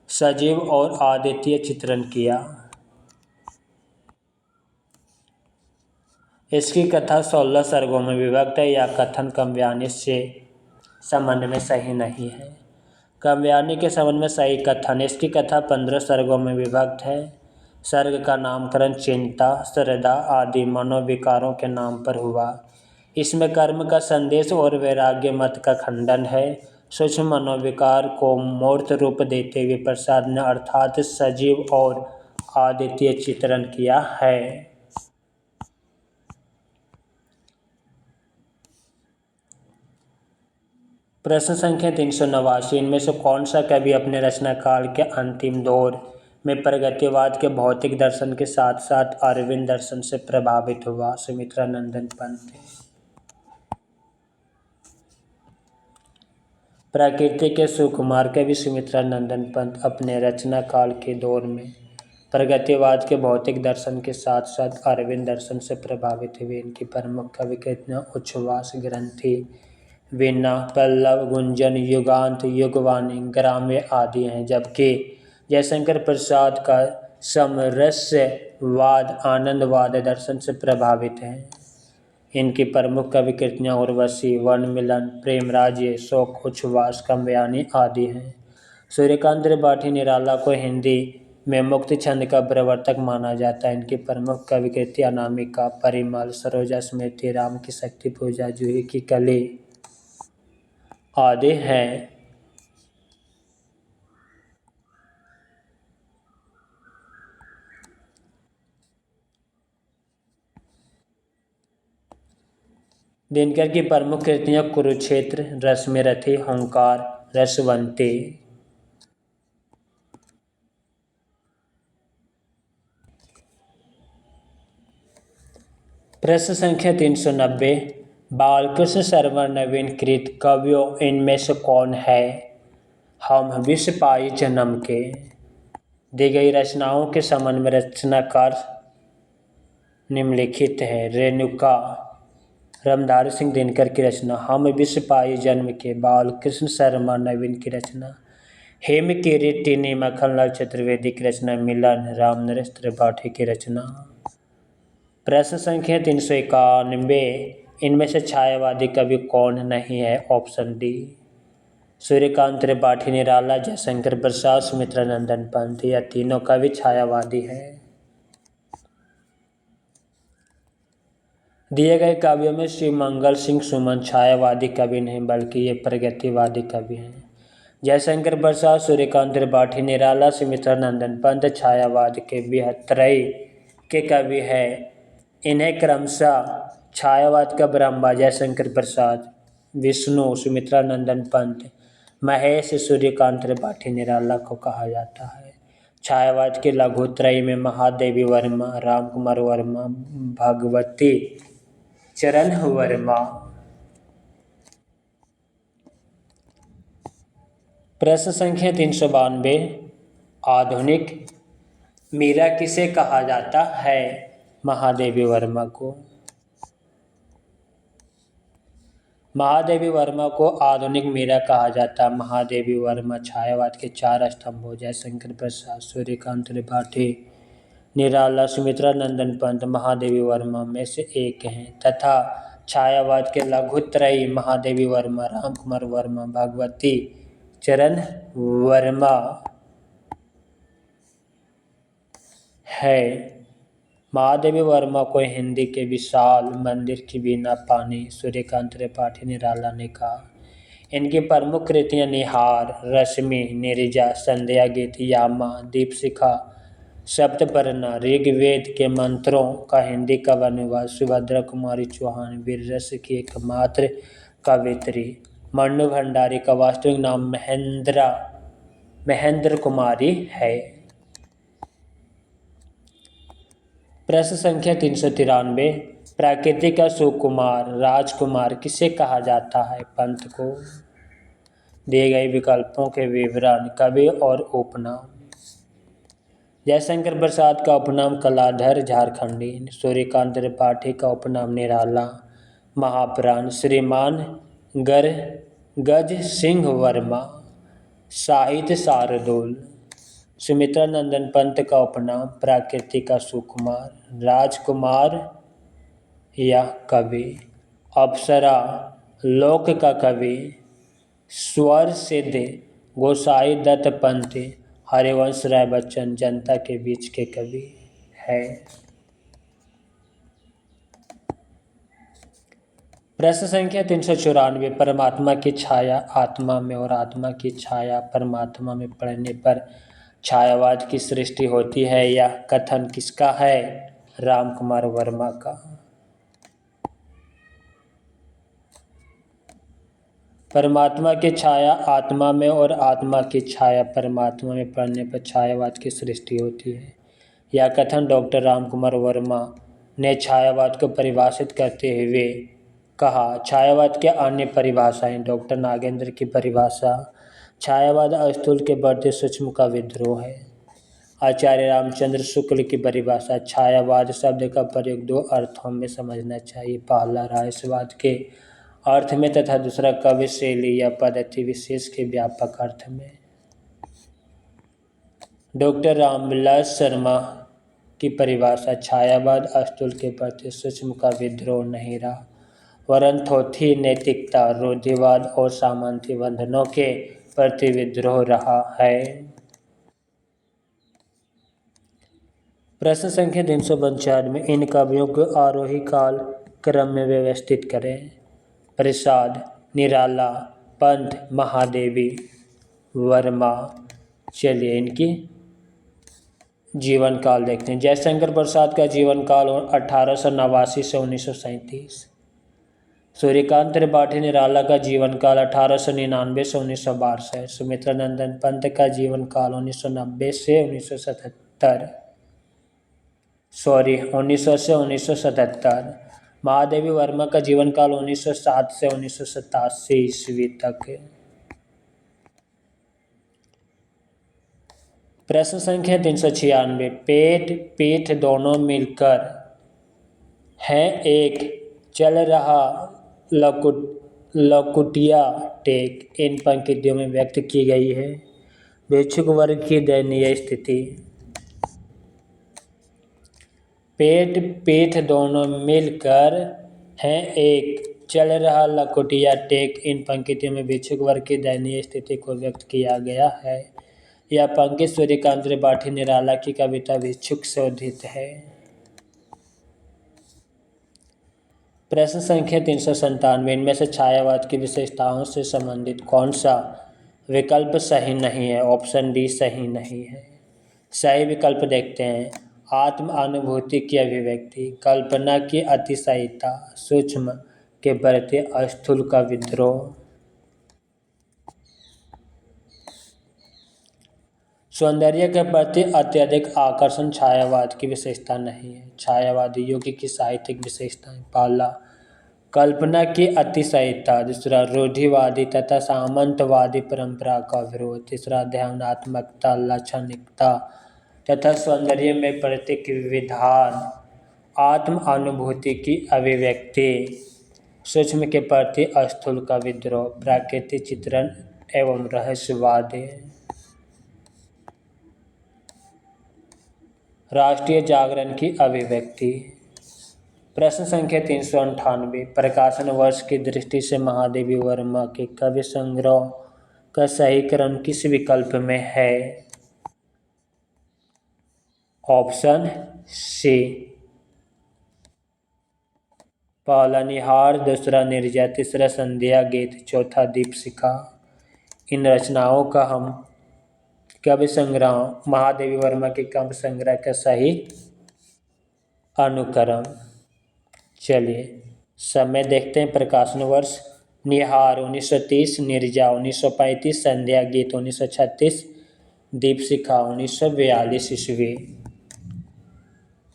सजीव और अद्वितीय चित्रण किया। इसकी कथा 16 सर्गों में विभक्त है। यह कथन काव्यानि से संबंध में सही नहीं है। काव्यानि के संबंध में सही कथन, इसकी कथा 15 सर्गों में विभक्त है। सर्ग का नामकरण चिंता, श्रद्धा आदि मनोविकारों के नाम पर हुआ। इसमें कर्म का संदेश और वैराग्य मत का खंडन है। सूक्ष्म मनोविकार को मूर्त रूप देते हुए प्रसाद ने अर्थात सजीव और अद्वितीय चित्रण किया है। प्रश्न संख्या 389, इनमें से कौन सा कवि अपने रचना काल के अंतिम दौर में प्रगतिवाद के भौतिक दर्शन के साथ साथ अरविंद दर्शन से प्रभावित हुआ? सुमित्रा नंदन पंत। प्रकृति के सुकुमार कवि सुमित्रा नंदन पंत अपने रचना काल के दौर में प्रगतिवाद के भौतिक दर्शन के साथ साथ अरविंद दर्शन से प्रभावित हुए। इनकी प्रमुख कवि कृतियाँ उच्छ्वास, ग्रंथि, वीणा, पल्लव, गुंजन, युगांत, युगवाणी, ग्राम्य आदि हैं, जबकि जयशंकर प्रसाद का समरसवाद, आनंदवाद दर्शन से प्रभावित है। इनकी प्रमुख कवि कृतियाँ उर्वशी, वन मिलन, प्रेम राज्य, शोक उच्छ्वास, कमयानी आदि हैं। सूर्यकांत त्रिपाठी निराला को हिंदी में मुक्ति छंद का प्रवर्तक माना जाता है। इनकी प्रमुख कवि कृति अनामिका, परिमल, सरोजा स्मृति, राम की शक्ति पूजा, जूही की कली आदि हैं। दिनकर की प्रमुख कृतियाँ कुरुक्षेत्र, रश्मिरथी, हुंकार, रसवंती। प्रश्न संख्या 390, बालकृष्ण शर्मा नवीनकृत कवियों इनमें से कौन है? हम विश्व पाई जन्म के। दी गई रचनाओं के संबंध में रचनाकार निम्नलिखित है। रेणुका, रामधारी सिंह दिनकर की रचना। हम विश्व पाई जन्म के, बालकृष्ण शर्मा नवीन की रचना। हेम किरीटिनी, मक्खनलाल चतुर्वेदी की रचना। मिलन, रामनरेश त्रिपाठी की रचना। प्रश्न संख्या 391, इनमें से छायावादी कवि कौन नहीं है? Option D, Suryakant Tripathi Nirala, Jaishankar Prasad, Sumitranandan Pant. यह तीनों कवि छायावादी हैं। दिए गए काव्यों में श्री मंगल सिंह सुमन छायावादी कवि नहीं बल्कि ये प्रगतिवादी कवि हैं। जयशंकर प्रसाद, सूर्यकांत त्रिपाठी निराला, सुमित्रानंदन पंत छायावाद के बेहतरई के कवि हैं। इन्हें क्रमशः छायावाद का ब्रह्मा जयशंकर प्रसाद, विष्णु सुमित्रानंदन पंत, महेश सूर्यकांत त्रिपाठी निराला को कहा जाता है। छायावाद के लघुत्रयी में महादेवी वर्मा, राम कुमार वर्मा, भगवती चरण वर्मा। प्रश्न संख्या 392, आधुनिक मीरा किसे कहा जाता है? महादेवी वर्मा को। महादेवी वर्मा को आधुनिक मीरा कहा जाता है। महादेवी वर्मा छायावाद के चार स्तंभों जयशंकर प्रसाद, सूर्यकांत त्रिपाठी निराला, सुमित्रानंदन पंत, महादेवी वर्मा में से एक हैं तथा छायावाद के लघुत्रयी महादेवी वर्मा, राम कुमार वर्मा, भगवती चरण वर्मा है। महादेवी वर्मा को हिंदी के विशाल मंदिर की वीणा पानी सूर्यकांत त्रिपाठी निराला ने कहा। इनकी प्रमुख कृतियाँ निहार, रश्मि, नीरजा, संध्या गीत, यामा, दीपशिखा, सप्तपर्णा, ऋग्वेद के मंत्रों का हिंदी का अनुवाद। सुभद्रा कुमारी चौहान वीर रस की एकमात्र कवयित्री। मन्नू भंडारी का वास्तविक नाम महेंद्र कुमारी है। प्रश्न संख्या 393, प्रकृति का सुकुमार राजकुमार किसे कहा जाता है? पंत को। दिए गए विकल्पों के विवरण, कवि और उपनाम। जयशंकर प्रसाद का उपनाम कलाधर झारखंडी, सूर्यकांत त्रिपाठी का उपनाम निराला, महाप्राण, श्रीमान गज सिंह वर्मा, साहित्य शार्दुल। सुमित्रानंदन पंत का उपनाम प्रकृति का सुकुमार, राजकुमार या कवि। अप्सरा, लोक का कवि, स्वर सिद्ध, गोसाई दत्त पंत, हरिवंश राय बच्चन जनता के बीच के कवि है। प्रश्न संख्या 394, परमात्मा की छाया आत्मा में और आत्मा की छाया परमात्मा में पड़ने पर छायावाद की सृष्टि होती है। यह कथन किसका है? राम कुमार वर्मा का। परमात्मा की छाया आत्मा में और आत्मा की छाया परमात्मा में पड़ने पर छायावाद की सृष्टि होती है। यह कथन डॉक्टर राम कुमार वर्मा ने छायावाद को परिभाषित करते हुए कहा। छायावाद के अन्य परिभाषाएं, डॉक्टर नागेंद्र की परिभाषा, छायावाद अस्थूल के बढ़ते सूक्ष्म का विद्रोह है। आचार्य रामचंद्र शुक्ल की परिभाषा, छायावाद शब्द का प्रयोग दो अर्थों में समझना चाहिए। पहला, रहस्यवाद के अर्थ में तथा दूसरा कवि शैली या पद्धति विशेष के व्यापक अर्थ में। डॉक्टर रामविलास शर्मा की परिभाषा छायावाद अस्तुल के प्रति सूक्ष्म का विद्रोह नहीं रहा, वरन थोथी नैतिकता, रूढ़िवाद और सामंती बंधनों के प्रति विद्रोह रहा है। प्रश्न संख्या 395 इन कवियों को आरोही काल क्रम में व्यवस्थित करें। प्रसाद, निराला, पंत, महादेवी, वर्मा। चलिए इनकी जीवन काल देखते हैं। जयशंकर प्रसाद का जीवन काल 1889 से 1937। सूर्यकांत त्रिपाठी निराला का जीवन काल 1899 से 1962। सुमित्रा नंदन पंत का जीवन काल 1990 से 1977। 1900 से 1977। महादेवी वर्मा का जीवन काल 1907 से 1987 ईस्वी तक है। प्रश्न संख्या 396 पेट पीठ दोनों मिलकर है एक चल रहा लकुटिया टेक इन पंक्तियों में व्यक्त की गई है। भिक्षुक वर्ग की दयनीय स्थिति। पेट पीठ दोनों मिलकर हैं एक चल रहा लकुटिया टेक इन पंक्तियों में भिक्षुक वर्ग की दयनीय स्थिति को व्यक्त किया गया है। यह पंक्ति सूर्यकांत त्रिपाठी निराला की कविता भिक्षुक से उद्धृत है। प्रश्न संख्या 397 इनमें से छायावाद की विशेषताओं से संबंधित कौन सा विकल्प सही नहीं है? ऑप्शन डी सही नहीं है। सही विकल्प देखते हैं। आत्म अनुभूति की अभिव्यक्ति, कल्पना की अतिशयता, सूक्ष्म के प्रति स्थूल का विद्रोह। सौंदर्य के प्रति अत्यधिक आकर्षण छायावाद की विशेषता नहीं है। छायावादी युग की साहित्यिक विशेषताएं। पहला, कल्पना की अतिशयता। दूसरा, रूढ़िवादी तथा सामंतवादी परंपरा का विरोध। तीसरा, ध्यानात्मकता, लाक्षणिकता तथा सौंदर्य में प्रतीक विधान। आत्म अनुभूति की अभिव्यक्ति, सूक्ष्म के प्रति स्थूल का विद्रोह, प्राकृतिक चित्रण एवं रहस्यवाद। राष्ट्रीय जागरण की अभिव्यक्ति। प्रश्न संख्या 398 प्रकाशन वर्ष की दृष्टि से महादेवी वर्मा के काव्य संग्रह का सही क्रम किस विकल्प में है? Option C. पहला निहार, दूसरा निर्जर, तीसरा संध्या गीत, चौथा दीपशिखा। इन रचनाओं का हम काव्य संग्रह महादेवी वर्मा के काव्य संग्रह का सही अनुक्रम। चलिए समय देखते हैं। प्रकाशन वर्ष निहार 1930, निर्जा 1935, संध्या गीत 1936, दीपशिखा 1942 ईस्वी।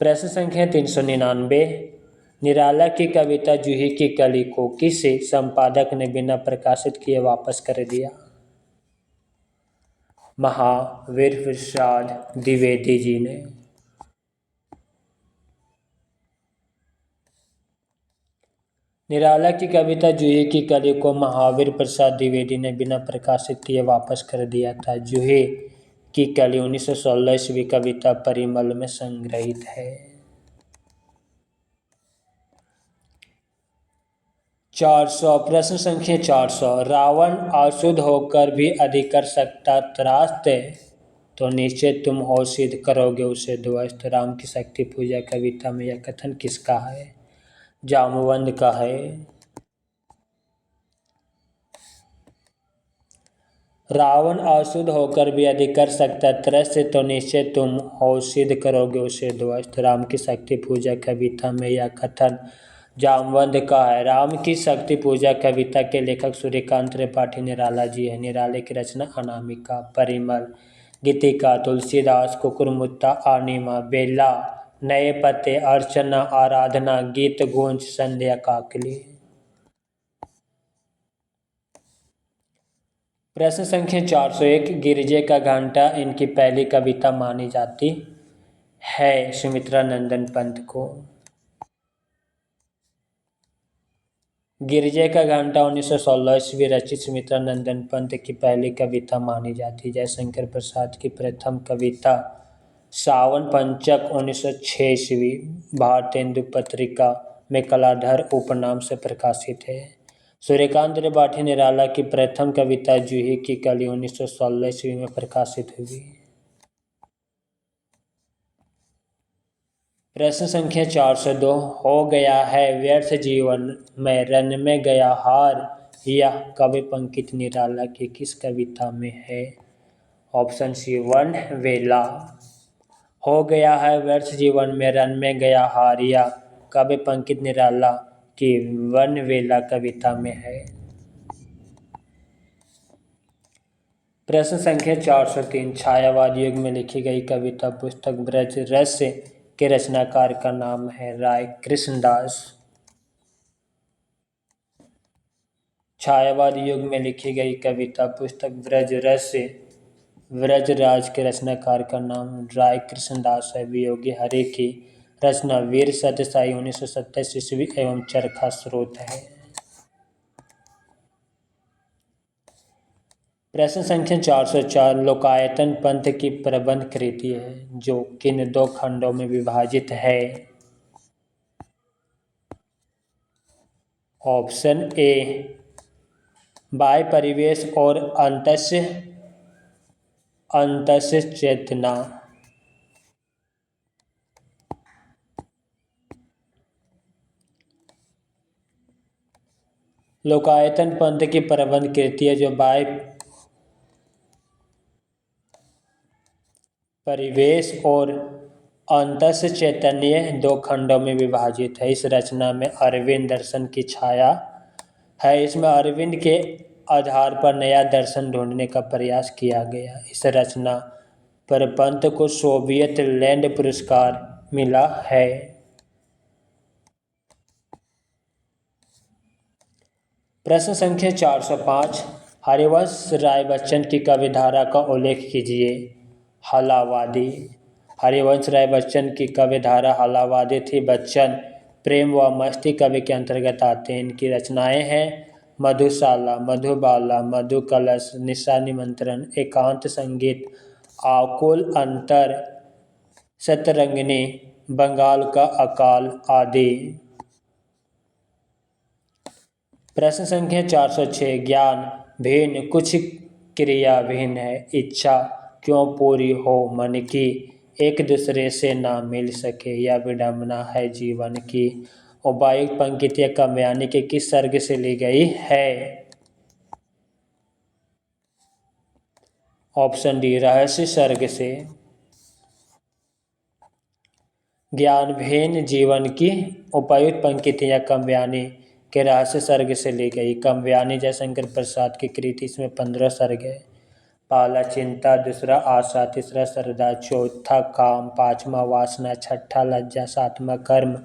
प्रश्न संख्या 399 निराला की कविता जूही की कली को किस संपादक ने बिना प्रकाशित किए वापस कर दिया? महावीर प्रसाद द्विवेदी जी ने। निराला की कविता जूही की कली को महावीर प्रसाद द्विवेदी ने बिना प्रकाशित किए वापस कर दिया था। जूही की कली 1916 ईस्वी कविता परिमल में संग्रहित है। 400 प्रश्न संख्या 400 रावण अशुद्ध होकर भी अधिक कर सकता त्रासते तो निश्चय तुम हो सिद्ध करोगे उसे ध्वस्त। राम की शक्ति पूजा कविता में यह कथन किसका है? जामवंत का है। रावण अशुद्ध होकर भी अधिक कर सकता त्रस्त तो निश्चय तुम हो सिद्ध करोगे उसे ध्वस्त। राम की शक्ति पूजा कविता में यह कथन जामवंत का है। राम की शक्ति पूजा कविता के लेखक सूर्यकांत त्रिपाठी निराला जी है। निराले की रचना अनामिका, परिमल, गीतिका, तुलसीदास, कुकुरमुत्ता, अनिमा, बेला, नए पते, अर्चना, आराधना, गीत गूंज, संध्या काकली। प्रश्न संख्या 401 गिरिजे का घंटा इनकी पहली कविता मानी जाती है सुमित्रा नंदन पंत को। गिरजे का घंटा 1916 ईस्वी रचित सुमित्रा नंदन पंत की पहली कविता मानी जाती है। जयशंकर प्रसाद की प्रथम कविता सावन पंचक 1906 ईस्वी भारतेंदु पत्रिका में कलाधर उपनाम से प्रकाशित है। सूर्यकांत त्रिपाठी निराला की प्रथम कविता जूही की कली 1916 ईस्वी में प्रकाशित हुई। प्रश्न संख्या 402 हो गया है व्यर्थ जीवन में रन में गया हार, यह कवि पंकित निराला की किस कविता में है? ऑप्शन सी वन वेला। हो गया है व्यर्थ जीवन में रन में गया हार, यह कवि पंकित निराला की वन वेला कविता में है। प्रश्न संख्या 403 छायावाद युग में लिखी गई कविता पुस्तक ब्रज रस के रचनाकार का नाम है राय कृष्णदास। छायावाद युग में लिखी गई कविता पुस्तक ब्रज रस व्रजराज के रचनाकार का नाम राय कृष्णदास है। वियोगी हरि की रचना वीर सत्यसाई 1927 ईस्वी एवं चरखा स्रोत है। प्रश्न संख्या 404 लोकायतन पंथ की प्रबंध कृति है जो किन दो खंडों में विभाजित है? ऑप्शन ए बाह्य परिवेश और अंतस्य चेतना। लोकायतन पंथ की प्रबंध कृति है जो बाह्य परिवेश और अंतस्य चैतन्य दो खंडों में विभाजित है। इस रचना में अरविंद दर्शन की छाया है। इसमें अरविंद के आधार पर नया दर्शन ढूंढने का प्रयास किया गया। इस रचना पर पंत को सोवियत लैंड पुरस्कार मिला है। प्रश्न संख्या 405 हरिवंश राय बच्चन की कविधारा का उल्लेख कीजिए। हलावादी। हरिवंश राय बच्चन की कविधारा हलावादी थी। बच्चन प्रेम व मस्ती कवि के अंतर्गत आते हैं। इनकी रचनाएं हैं मधुशाला, मधुबाला, मधु कलश, निशा निमंत्रण, एकांत संगीत, आकुल अंतर, सतरंगिनी, बंगाल का अकाल आदि। प्रश्न संख्या 406 ज्ञान भिन्न कुछ क्रिया भिन्न है, इच्छा क्यों पूरी हो मन की, एक दूसरे से ना मिल सके, यह विडंबना है जीवन की। उपायुक्त पंक्तियाँ काव्यानी के किस सर्ग से ली गई है? ऑप्शन डी रहस्य सर्ग से। ज्ञान भिन्न जीवन की उपायुक्त पंक्तियाँ काव्यानी के रहस्य सर्ग से ली गई। काव्यानी जयशंकर प्रसाद की कृति, इसमें 15 सर्ग है। पहला चिंता, दूसरा आशा, तीसरा श्रद्धा, चौथा काम, पांचवा वासना, छठा लज्जा, सातवां कर्म,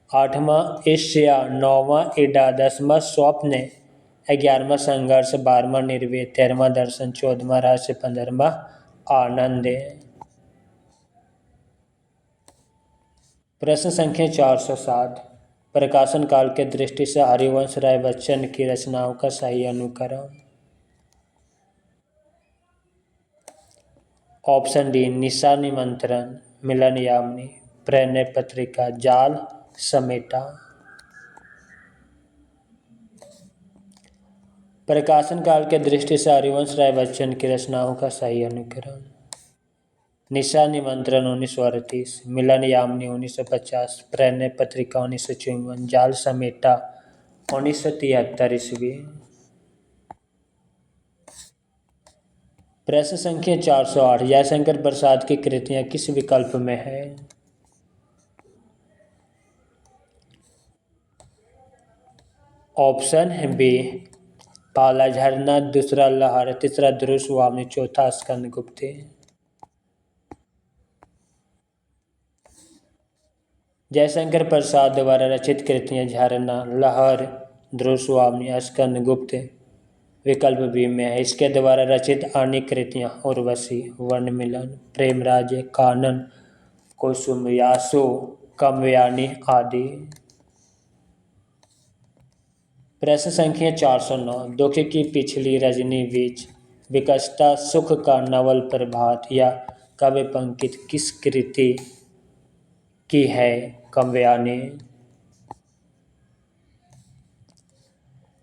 आठवां ईर्ष्या, नौवां ईड़ा, 10वां स्वप्न, 11वां संघर्ष, 12वां निर्वेद, 13वां दर्शन, 14वां रहस्य, 15वां आनंद। प्रश्न संख्या 407 प्रकाशन काल के दृष्टि से हरिवंश राय बच्चन की रचनाओं का सही अनुक्रम। ऑप्शन डी निशा निमंत्रण, मिलन यामिनी, प्रणय पत्रिका, जाल समेटा। प्रकाशन काल के दृष्टि से हरिवंश राय बच्चन की रचनाओं का सही अनुक्रम। निशा निमंत्रण 1938, मिलन यामिनी 1950, प्रणय पत्रिका 1954, जाल समेटा 1973 ईस्वी। प्रश्न संख्या 408 जयशंकर प्रसाद की कृतियां किस विकल्प में है? ऑप्शन है बी पहला झरना, दूसरा लहर, तीसरा ध्रुव, चौथा स्कंद गुप्त। जयशंकर प्रसाद द्वारा रचित कृतियां झरना, लहर, ध्रुव, स्कंद गुप्त विकल्प बी में है। इसके द्वारा रचित अन्य कृतियां उर्वशी, वर्णमिलन, प्रेमराज, कानन, कुसुम, यासु, काव्यानी आदि। प्रश्न संख्या 409। दुख की पिछली रजनी बीच विकसता सुख का नवल प्रभात या काव्य पंक्ति किस कृति की है? काव्यानी।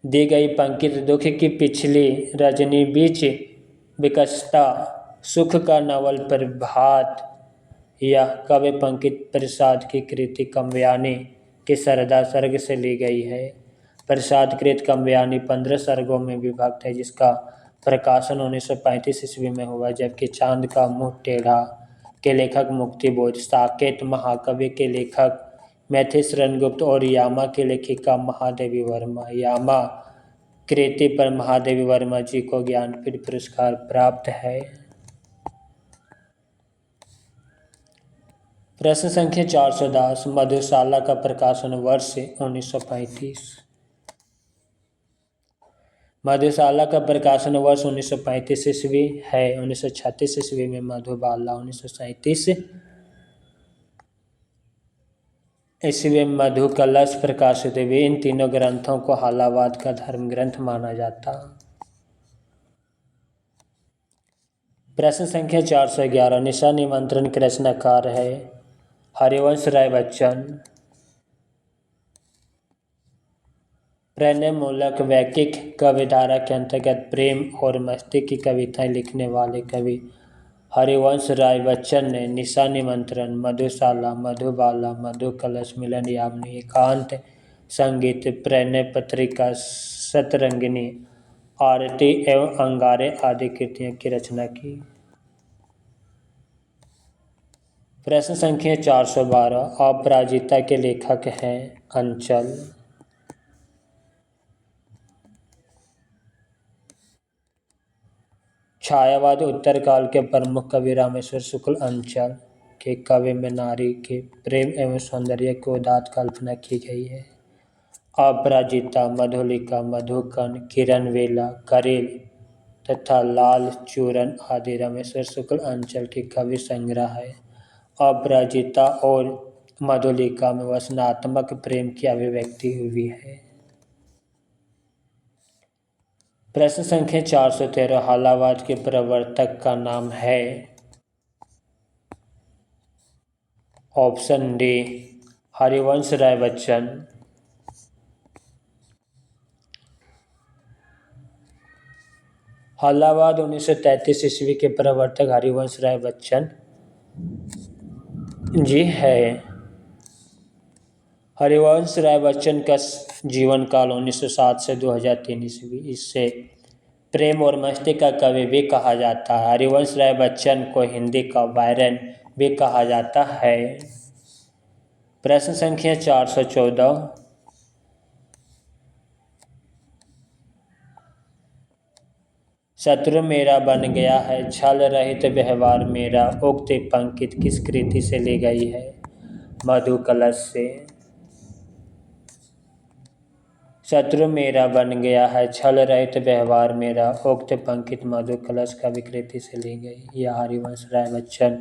दी गई पंक्ति दुख की पिछली रजनी बीच विकसता सुख का नवल प्रभात या काव्य पंक्ति प्रसाद की कृति काव्यानी के सरदा सर्ग से ली गई है। प्रसाद कृत काव्यानी 15 सर्गों में विभक्त है, जिसका प्रकाशन 1935 ईस्वी में हुआ, जबकि चांद का मुंह टेढ़ा के लेखक मुक्तिबोध, साकेत महाकाव्य के लेखक मैथिली शरण गुप्त और यामा की लेखिका महादेवी वर्मा। यामा कृति पर महादेवी वर्मा जी को ज्ञानपीठ पुरस्कार प्राप्त है। प्रश्न संख्या 410। मधुशाला का प्रकाशन वर्ष 1935। मधुशाला का प्रकाशन वर्ष 1935 ईस्वी है। 1936 ईस्वी में मधुबाला, 1937 ईस्वी में मधु कलश प्रकाशित हुए। इन तीनों ग्रंथों को हालावाद का धर्म ग्रंथ माना जाता। प्रश्न संख्या 411। निशा निमंत्रण के रचनाकार है हरिवंश राय बच्चन। प्रणय मूलक वैकिक कविधारा के अंतर्गत प्रेम और मस्ती की कविताएं लिखने वाले कवि हरिवंश राय बच्चन ने निशा निमंत्रण, मधुशाला, मधुबाला, मधु कलश, मिलन यामिनी, एकांत संगीत, प्रणय पत्रिका, सतरंगिनी, आरती एवं अंगारे आदि कृतियों की रचना की। प्रश्न संख्या 412। अपराजिता के लेखक हैं अंचल। छायावाद उत्तर काल के प्रमुख कवि रामेश्वर शुक्ल अंचल के काव्य में नारी के प्रेम एवं सौंदर्य की उदात्त कल्पना की गई है। अपराजिता, मधुलिका, मधुकन, किरण वेला, करेल तथा लाल चूरन आदि रामेश्वर शुक्ल अंचल के कवि संग्रह है। अपराजिता और मधुलिका में वसनात्मक प्रेम की अभिव्यक्ति हुई है। प्रश्न संख्या 413। हालावाद के प्रवर्तक का नाम है? Option D Harivansh Rai Bachchan. हालावाद 1933 ईस्वी के प्रवर्तक हरिवंश राय बच्चन जी है। हरिवंश राय बच्चन का जीवन काल 1907 से 2003 ईस्वी। इससे प्रेम और मस्ती का कवि भी कहा जाता है। हरिवंश राय बच्चन को हिंदी का बायरन भी कहा जाता है। प्रश्न संख्या 414। शत्रु मेरा बन गया है, छल रहित व्यवहार मेरा, उक्त पंक्ति किस कृति से ली गई है? मधु कलश से। शत्रु मेरा बन गया है, छल रहित व्यवहार मेरा, उक्त पंक्ति मधु कलश कवि कृति से ली गई। यह हरिवंश राय बच्चन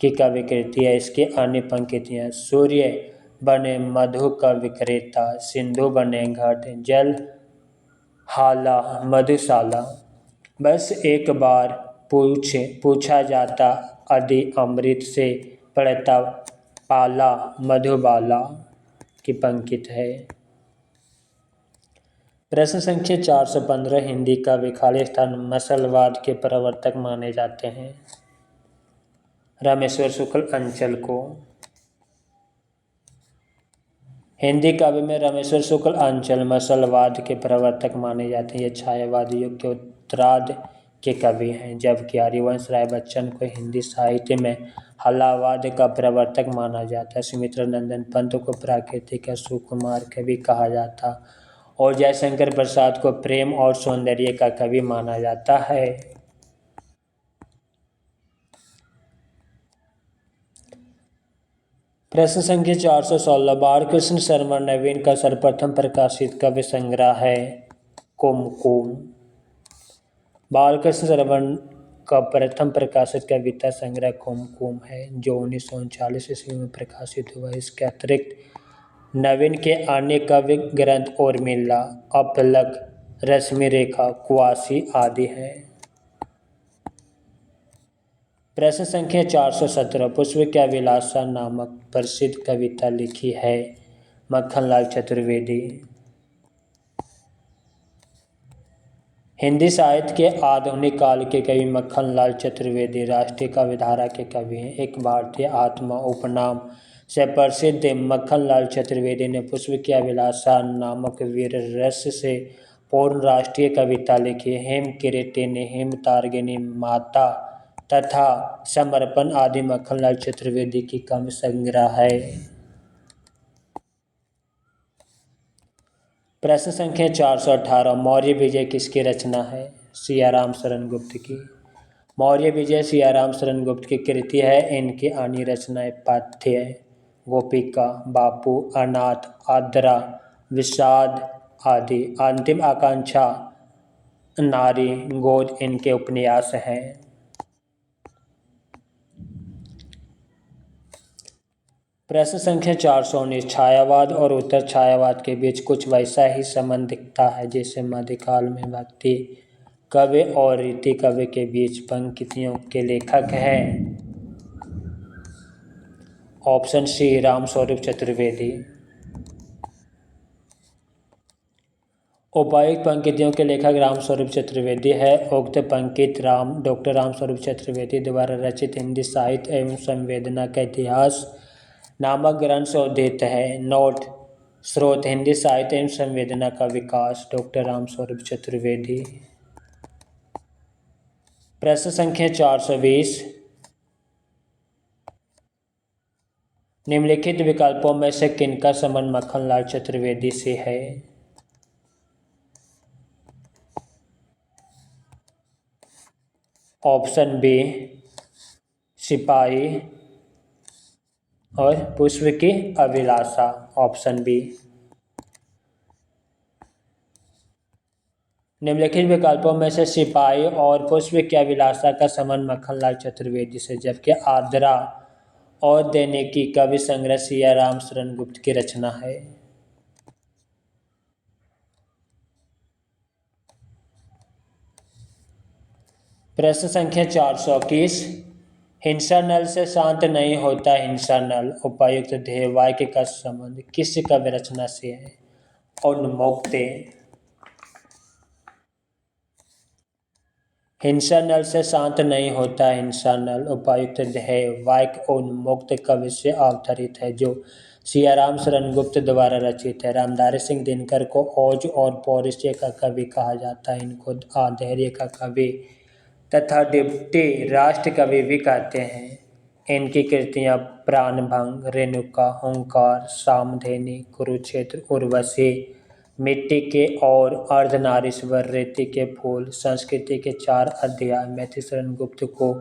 की कवि कृति है। इसकी अन्य पंक्तियाँ सूर्य बने मधु का विक्रेता, सिंधु बने घट, जल हाला मधुशाला, बस एक बार पूछा जाता अदि अमृत से पड़ता पाला, मधुबाला की पंक्ति है। प्रश्न संख्या 415। हिंदी का खालिस्तान मसलवाद के प्रवर्तक माने जाते हैं रामेश्वर शुक्ल अंचल को। हिंदी काव्य में रामेश्वर शुक्ल अंचल मसलवाद के प्रवर्तक माने जाते हैं। ये छायावाद युग के उत्तरार्ध के कवि हैं, जबकि हरिवंश राय बच्चन को हिंदी साहित्य में हलावाद का प्रवर्तक माना जाता है। सुमित्रा नंदन पंत को प्राकृतिक या सुकुमार कवि कहा जाता और जयशंकर प्रसाद को प्रेम और सौंदर्य का कवि माना जाता है। प्रश्न संख्या 416। बालकृष्ण शर्मा नवीन का सर्वप्रथम प्रकाशित काव्य संग्रह है कुमकुम। बालकृष्ण शर्मा का प्रथम प्रकाशित कविता संग्रह कुमकुम है, जो 1939 ईस्वी में प्रकाशित हुआ। इसके अतिरिक्त नवीन के अन्य काव्य ग्रंथ उर्मिला, अपलक, रश्मि रेखा, कुआसी आदि हैं। प्रश्न संख्या 417 पुष्प क्या विलासा नामक प्रसिद्ध कविता लिखी है? मक्खनलाल चतुर्वेदी। हिंदी साहित्य के आधुनिक काल के कवि मक्खनलाल चतुर्वेदी राष्ट्रीय काव्यधारा के कवि हैं। एक भारतीय आत्मा उपनाम से प्रसिद्ध मक्खनलाल चतुर्वेदी ने पुष्प की अभिलाषा नामक वीर रस से पूर्ण राष्ट्रीय कविता लिखी। हेम किरीटिनी, हेम तारिणी, माता तथा समर्पण आदि मक्खनलाल चतुर्वेदी की काव्य संग्रह है। प्रश्न संख्या 418 मौर्य विजय किसकी रचना है? सियाराम शरण गुप्त की। मौर्य विजय सियाराम शरण गुप्त की कृति है। इनकी अन्य रचनाएं पाथ्य, गोपिका, बापू, अनाथ, आद्रा, विषाद आदि। अंतिम आकांक्षा, नारी, गोद इनके उपन्यास हैं। प्रश्न संख्या 419 छायावाद और उत्तर छायावाद के बीच कुछ वैसा ही संबंध दिखता है जैसे मध्यकाल में भक्ति काव्य और रीति काव्य के बीच पंक्तियों के लेखक हैं। Option C Ramswaroop Chaturvedi. उपर्युक्त पंक्तियों के लेखक रामस्वरूप चतुर्वेदी है। उक्त पंक्ति डॉक्टर रामस्वरूप चतुर्वेदी द्वारा रचित हिंदी साहित्य एवं संवेदना का इतिहास नामक ग्रंथ से उद्धृत है। नोट: स्रोत हिंदी साहित्य एवं संवेदना का विकास, डॉक्टर रामस्वरूप चतुर्वेदी। प्रश्न संख्या 420 निम्नलिखित विकल्पों में से किनका संबंध मक्खनलाल चतुर्वेदी से है? ऑप्शन बी सिपाही और पुष्प की अभिलाषा। Option B. निम्नलिखित विकल्पों में से सिपाही और पुष्प की अभिलाषा का संबंध मक्खनलाल चतुर्वेदी से, जबकि आद्रा और दैनिकी कवि संग्रह सियाराम शरण गुप्त की रचना है। प्रश्न संख्या 421 हिंसा नल से शांत नहीं होता हिंसा नल उपर्युक्त ध्येय वाक्य का संबंध किस काव्य रचना से है? उन्मुक्त। हिंसा नल से शांत नहीं होता हिंसा नल उपर्युक्त ध्येय वाक्य उन्मुक्त काव्य से अवतरित है जो सियाराम शरण गुप्त द्वारा रचित है। रामधारी सिंह दिनकर को ओज और पौरुषे का कवि कहा जाता है। इनको आधैर्य का कवि तथा डिप्टी राष्ट्र कवि भी कहते हैं। इनकी कृतियां प्राणभंग, रेणुका, हुंकार, सामधेनी, कुरुक्षेत्र, उर्वशी, मिट्टी के और अर्धनारीश्वर, रेती के फूल, संस्कृति के 4 अध्याय, मैथिली शरण गुप्त को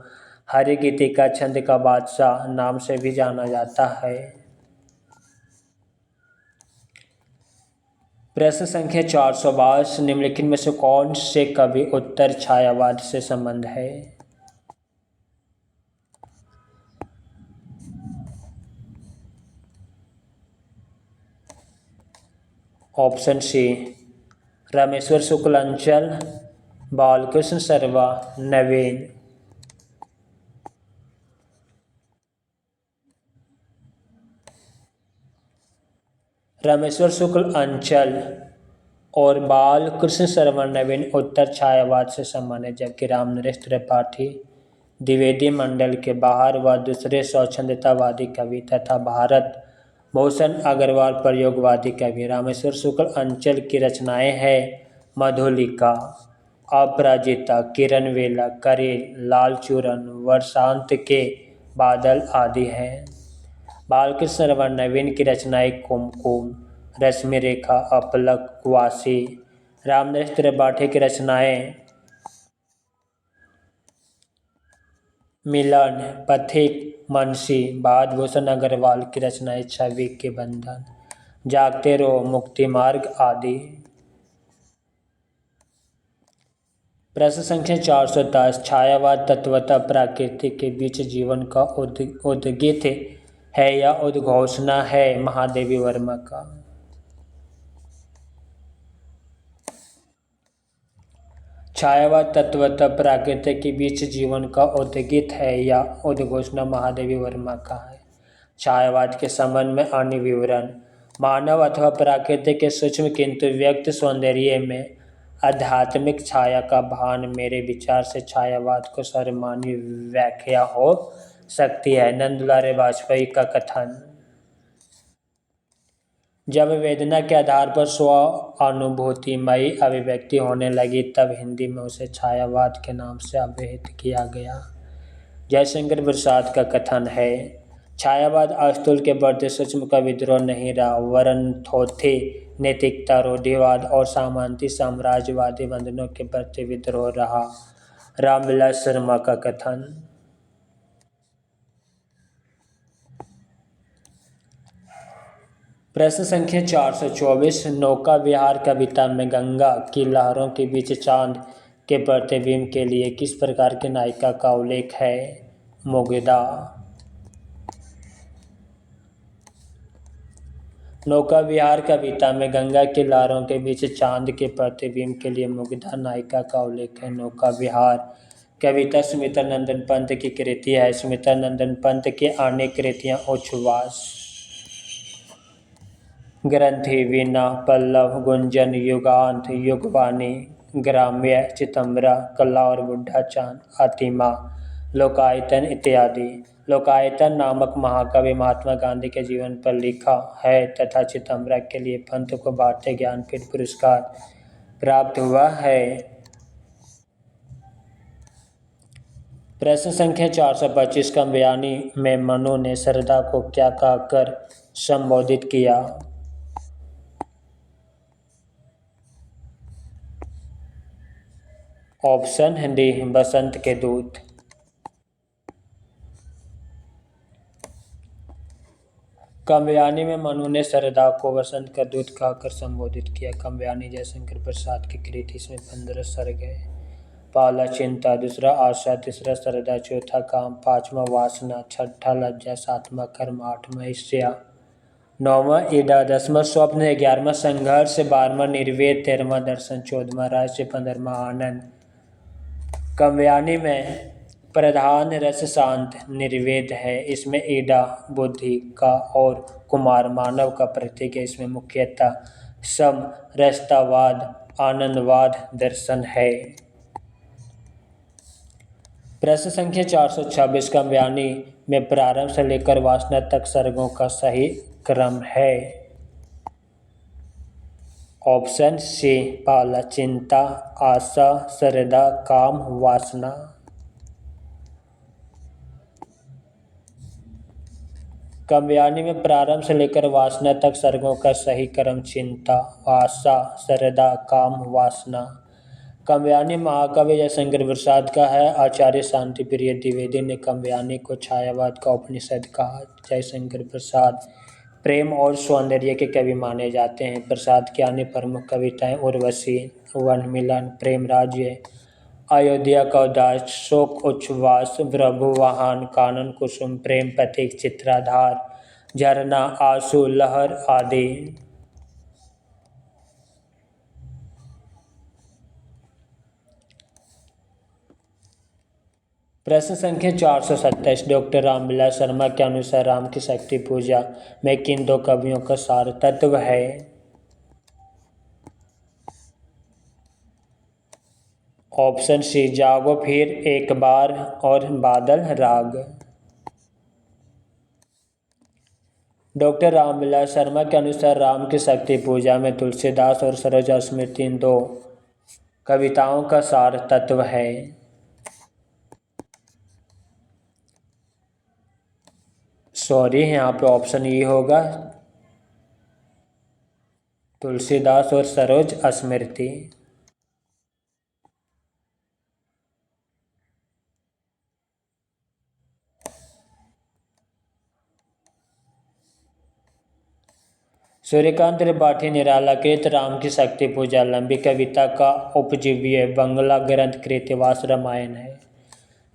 हरिगीति का छंद का बादशाह नाम से भी जाना जाता है। प्रश्न संख्या 422 निम्नलिखित में से कौन से कवि उत्तर छायावाद से संबंध है? ऑप्शन सी रामेश्वर शुक्ल अंचल, बालकृष्ण शर्मा, नवीन। रामेश्वर शुक्ल अंचल और बालकृष्ण शर्मा नवीन उत्तर छायावाद से संबंध है, जबकि रामनरेश त्रिपाठी द्विवेदी मंडल के बाहर व दूसरे स्वच्छंदतावादी कवि तथा भारत भूषण अग्रवाल प्रयोगवादी कवि। रामेश्वर शुक्ल अंचल की रचनाएं हैं मधुलिका, अपराजिता, किरण वेला, करेल, लाल चूरन, वर्षांत के बादल आदि हैं। बालकृष्ण शर्मा नवीन की रचनाएं कुमकुम, रश्मि रेखा, अपलक, कुआसी। रामनरेश त्रिपाठी की रचनाएं मिलन, पथिक, मनसी। भारत भूषण अग्रवाल की रचनाएं छवि के बंधन, जागते रहो, मुक्ति मार्ग आदि। प्रश्न संख्या 410 छायावाद तत्वतः प्रकृति के बीच जीवन का उद्गित है या उद्घोषणा है महादेवी वर्मा का। छायावाद तत्वतः प्रकृति के बीच जीवन का उद्गित है या उद्घोषणा महादेवी वर्मा का है। छायावाद के संबंध में अन्य विवरण। मानव अथवा प्रकृति के सूक्ष्म किंतु व्यक्त सौंदर्य में आध्यात्मिक छाया का भान। मेरे विचार से छायावाद को सर्वमान्य व्याख्या हो सकती है। नंदलाल वाजपेयी का कथन। जब वेदना के आधार पर स्व अनुभूतिमयी अभिव्यक्ति होने लगी तब हिंदी में उसे छायावाद के नाम से अभिहित किया गया। जयशंकर प्रसाद का कथन है, छायावाद अस्तुल के बढ़ते सूक्ष्म का विद्रोह नहीं रहा, वरन थोथे नैतिकता, रूढ़िवाद और सामंती साम्राज्यवादी बंधनों के बढ़ते विद्रोह रहा। रामविलास शर्मा का कथन। प्रश्न संख्या 424। नौका विहार कविता में गंगा की लहरों के बीच चांद के प्रतिबिंब के लिए किस प्रकार की नायिका का उल्लेख है? मुग्धा। नौका विहार कविता में गंगा की लहरों के बीच चांद के प्रतिबिंब के लिए मुग्धा नायिका का उल्लेख है। नौका विहार कविता सुमित्रा नंदन पंत की कृति है। सुमित्रा नंदन पंत की अन्य कृतियां उच्छ्वास, ग्रंथि, वीणा, पल्लव, गुंजन, युगांत, युगवाणी, ग्राम्य, चितंबरा, कला और बुढ़ा चांद, अतिमा, लोकायतन इत्यादि। लोकायतन नामक महाकाव्य महात्मा गांधी के जीवन पर लिखा है तथा चितंबरा के लिए पंत को भारतीय ज्ञानपीठ पुरस्कार प्राप्त हुआ है। प्रश्न संख्या 425। कात्यायनी में मनु ने शारदा को क्या कहकर संबोधित किया? ऑप्शन डी, बसंत के दूत। कात्यायनी में मनु ने शारदा को वसंत का दूत कहकर संबोधित किया। कात्यायनी जयशंकर प्रसाद की कृति। इसमें 15 सर्ग है। पहला चिंता, दूसरा आशा, तीसरा शारदा, चौथा काम, पांचवा वासना, छठा लज्जा, सातवां कर्म, आठवां ईर्ष्या, नौवां ईड़ा, 10वां स्वप्न, 11वां संघर्ष, 12वां निर्वेद, 13वां दर्शन, 14वां रहस्य, 15वां आनंद। कात्यायनी में प्रधान रस शांत निर्वेद है। इसमें ईड़ा बुद्धि का और कुमार मानव का प्रतीक है। इसमें मुख्यतः समरसतावाद, आनंदवाद दर्शन है। प्रश्न संख्या 426। कात्यायनी में प्रारंभ से लेकर वासना तक सर्गों का सही क्रम है। ऑप्शन सी, पहला चिंता, आशा, शारदा, काम, वासना। कात्यायनी में प्रारंभ से लेकर वासना तक सर्गों का सही क्रम चिंता, आशा, शारदा, काम, वासना। कात्यायनी महाकाव्य जयशंकर प्रसाद का है। आचार्य शांति प्रिय द्विवेदी ने कात्यायनी को छायावाद का उपनिषद कहा। जयशंकर प्रसाद प्रेम और सौंदर्य के कवि माने जाते हैं। प्रसाद की अन्य प्रमुख कविताएं उर्वशी, वन मिलन, प्रेम राज्य, अयोध्या का उदास, शोक उच्छ्वास, प्रभुवाहन, कानन कुसुम, प्रेम प्रतीक, चित्राधार, झरना, आंसू, लहर आदि। प्रश्न संख्या 427। डॉक्टर रामविलास शर्मा के अनुसार राम की शक्ति पूजा में किन दो कवियों का सार तत्व है? ऑप्शन सी, जागो फिर एक बार और बादल राग। डॉक्टर रामविलास शर्मा के अनुसार राम की शक्ति पूजा में तुलसीदास और सरोजा स्मृति इन दो कविताओं का सार तत्व है। सॉरी, यहाँ पे ऑप्शन ई होगा, तुलसीदास और सरोज स्मृति। सूर्यकांत त्रिपाठी निरालाकृत राम की शक्ति पूजा लंबी कविता का उपजीव्य बंगला ग्रंथ कृतिवास रामायण है।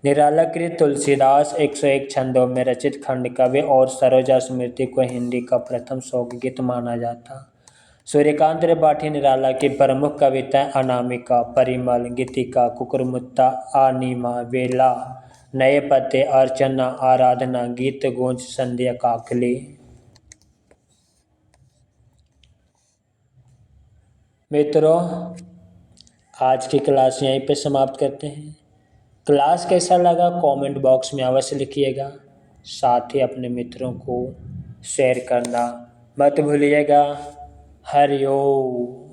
निराला कृत तुलसीदास 101 छंदों में रचित खंड काव्य और सरोजा स्मृति को हिंदी का प्रथम शोकगीत माना जाता। सूर्यकांत त्रिपाठी निराला की प्रमुख कविताएं अनामिका, परिमल, गीतिका, कुकुरमुत्ता, अनिमा, वेला, नए पते, अर्चना, आराधना, गीत गूंज, संध्या काकली। मित्रों, आज की क्लास यहीं पे समाप्त करते हैं। क्लास कैसा लगा कमेंट बॉक्स में अवश्य लिखिएगा। साथ ही अपने मित्रों को शेयर करना मत भूलिएगा। हरि ओम।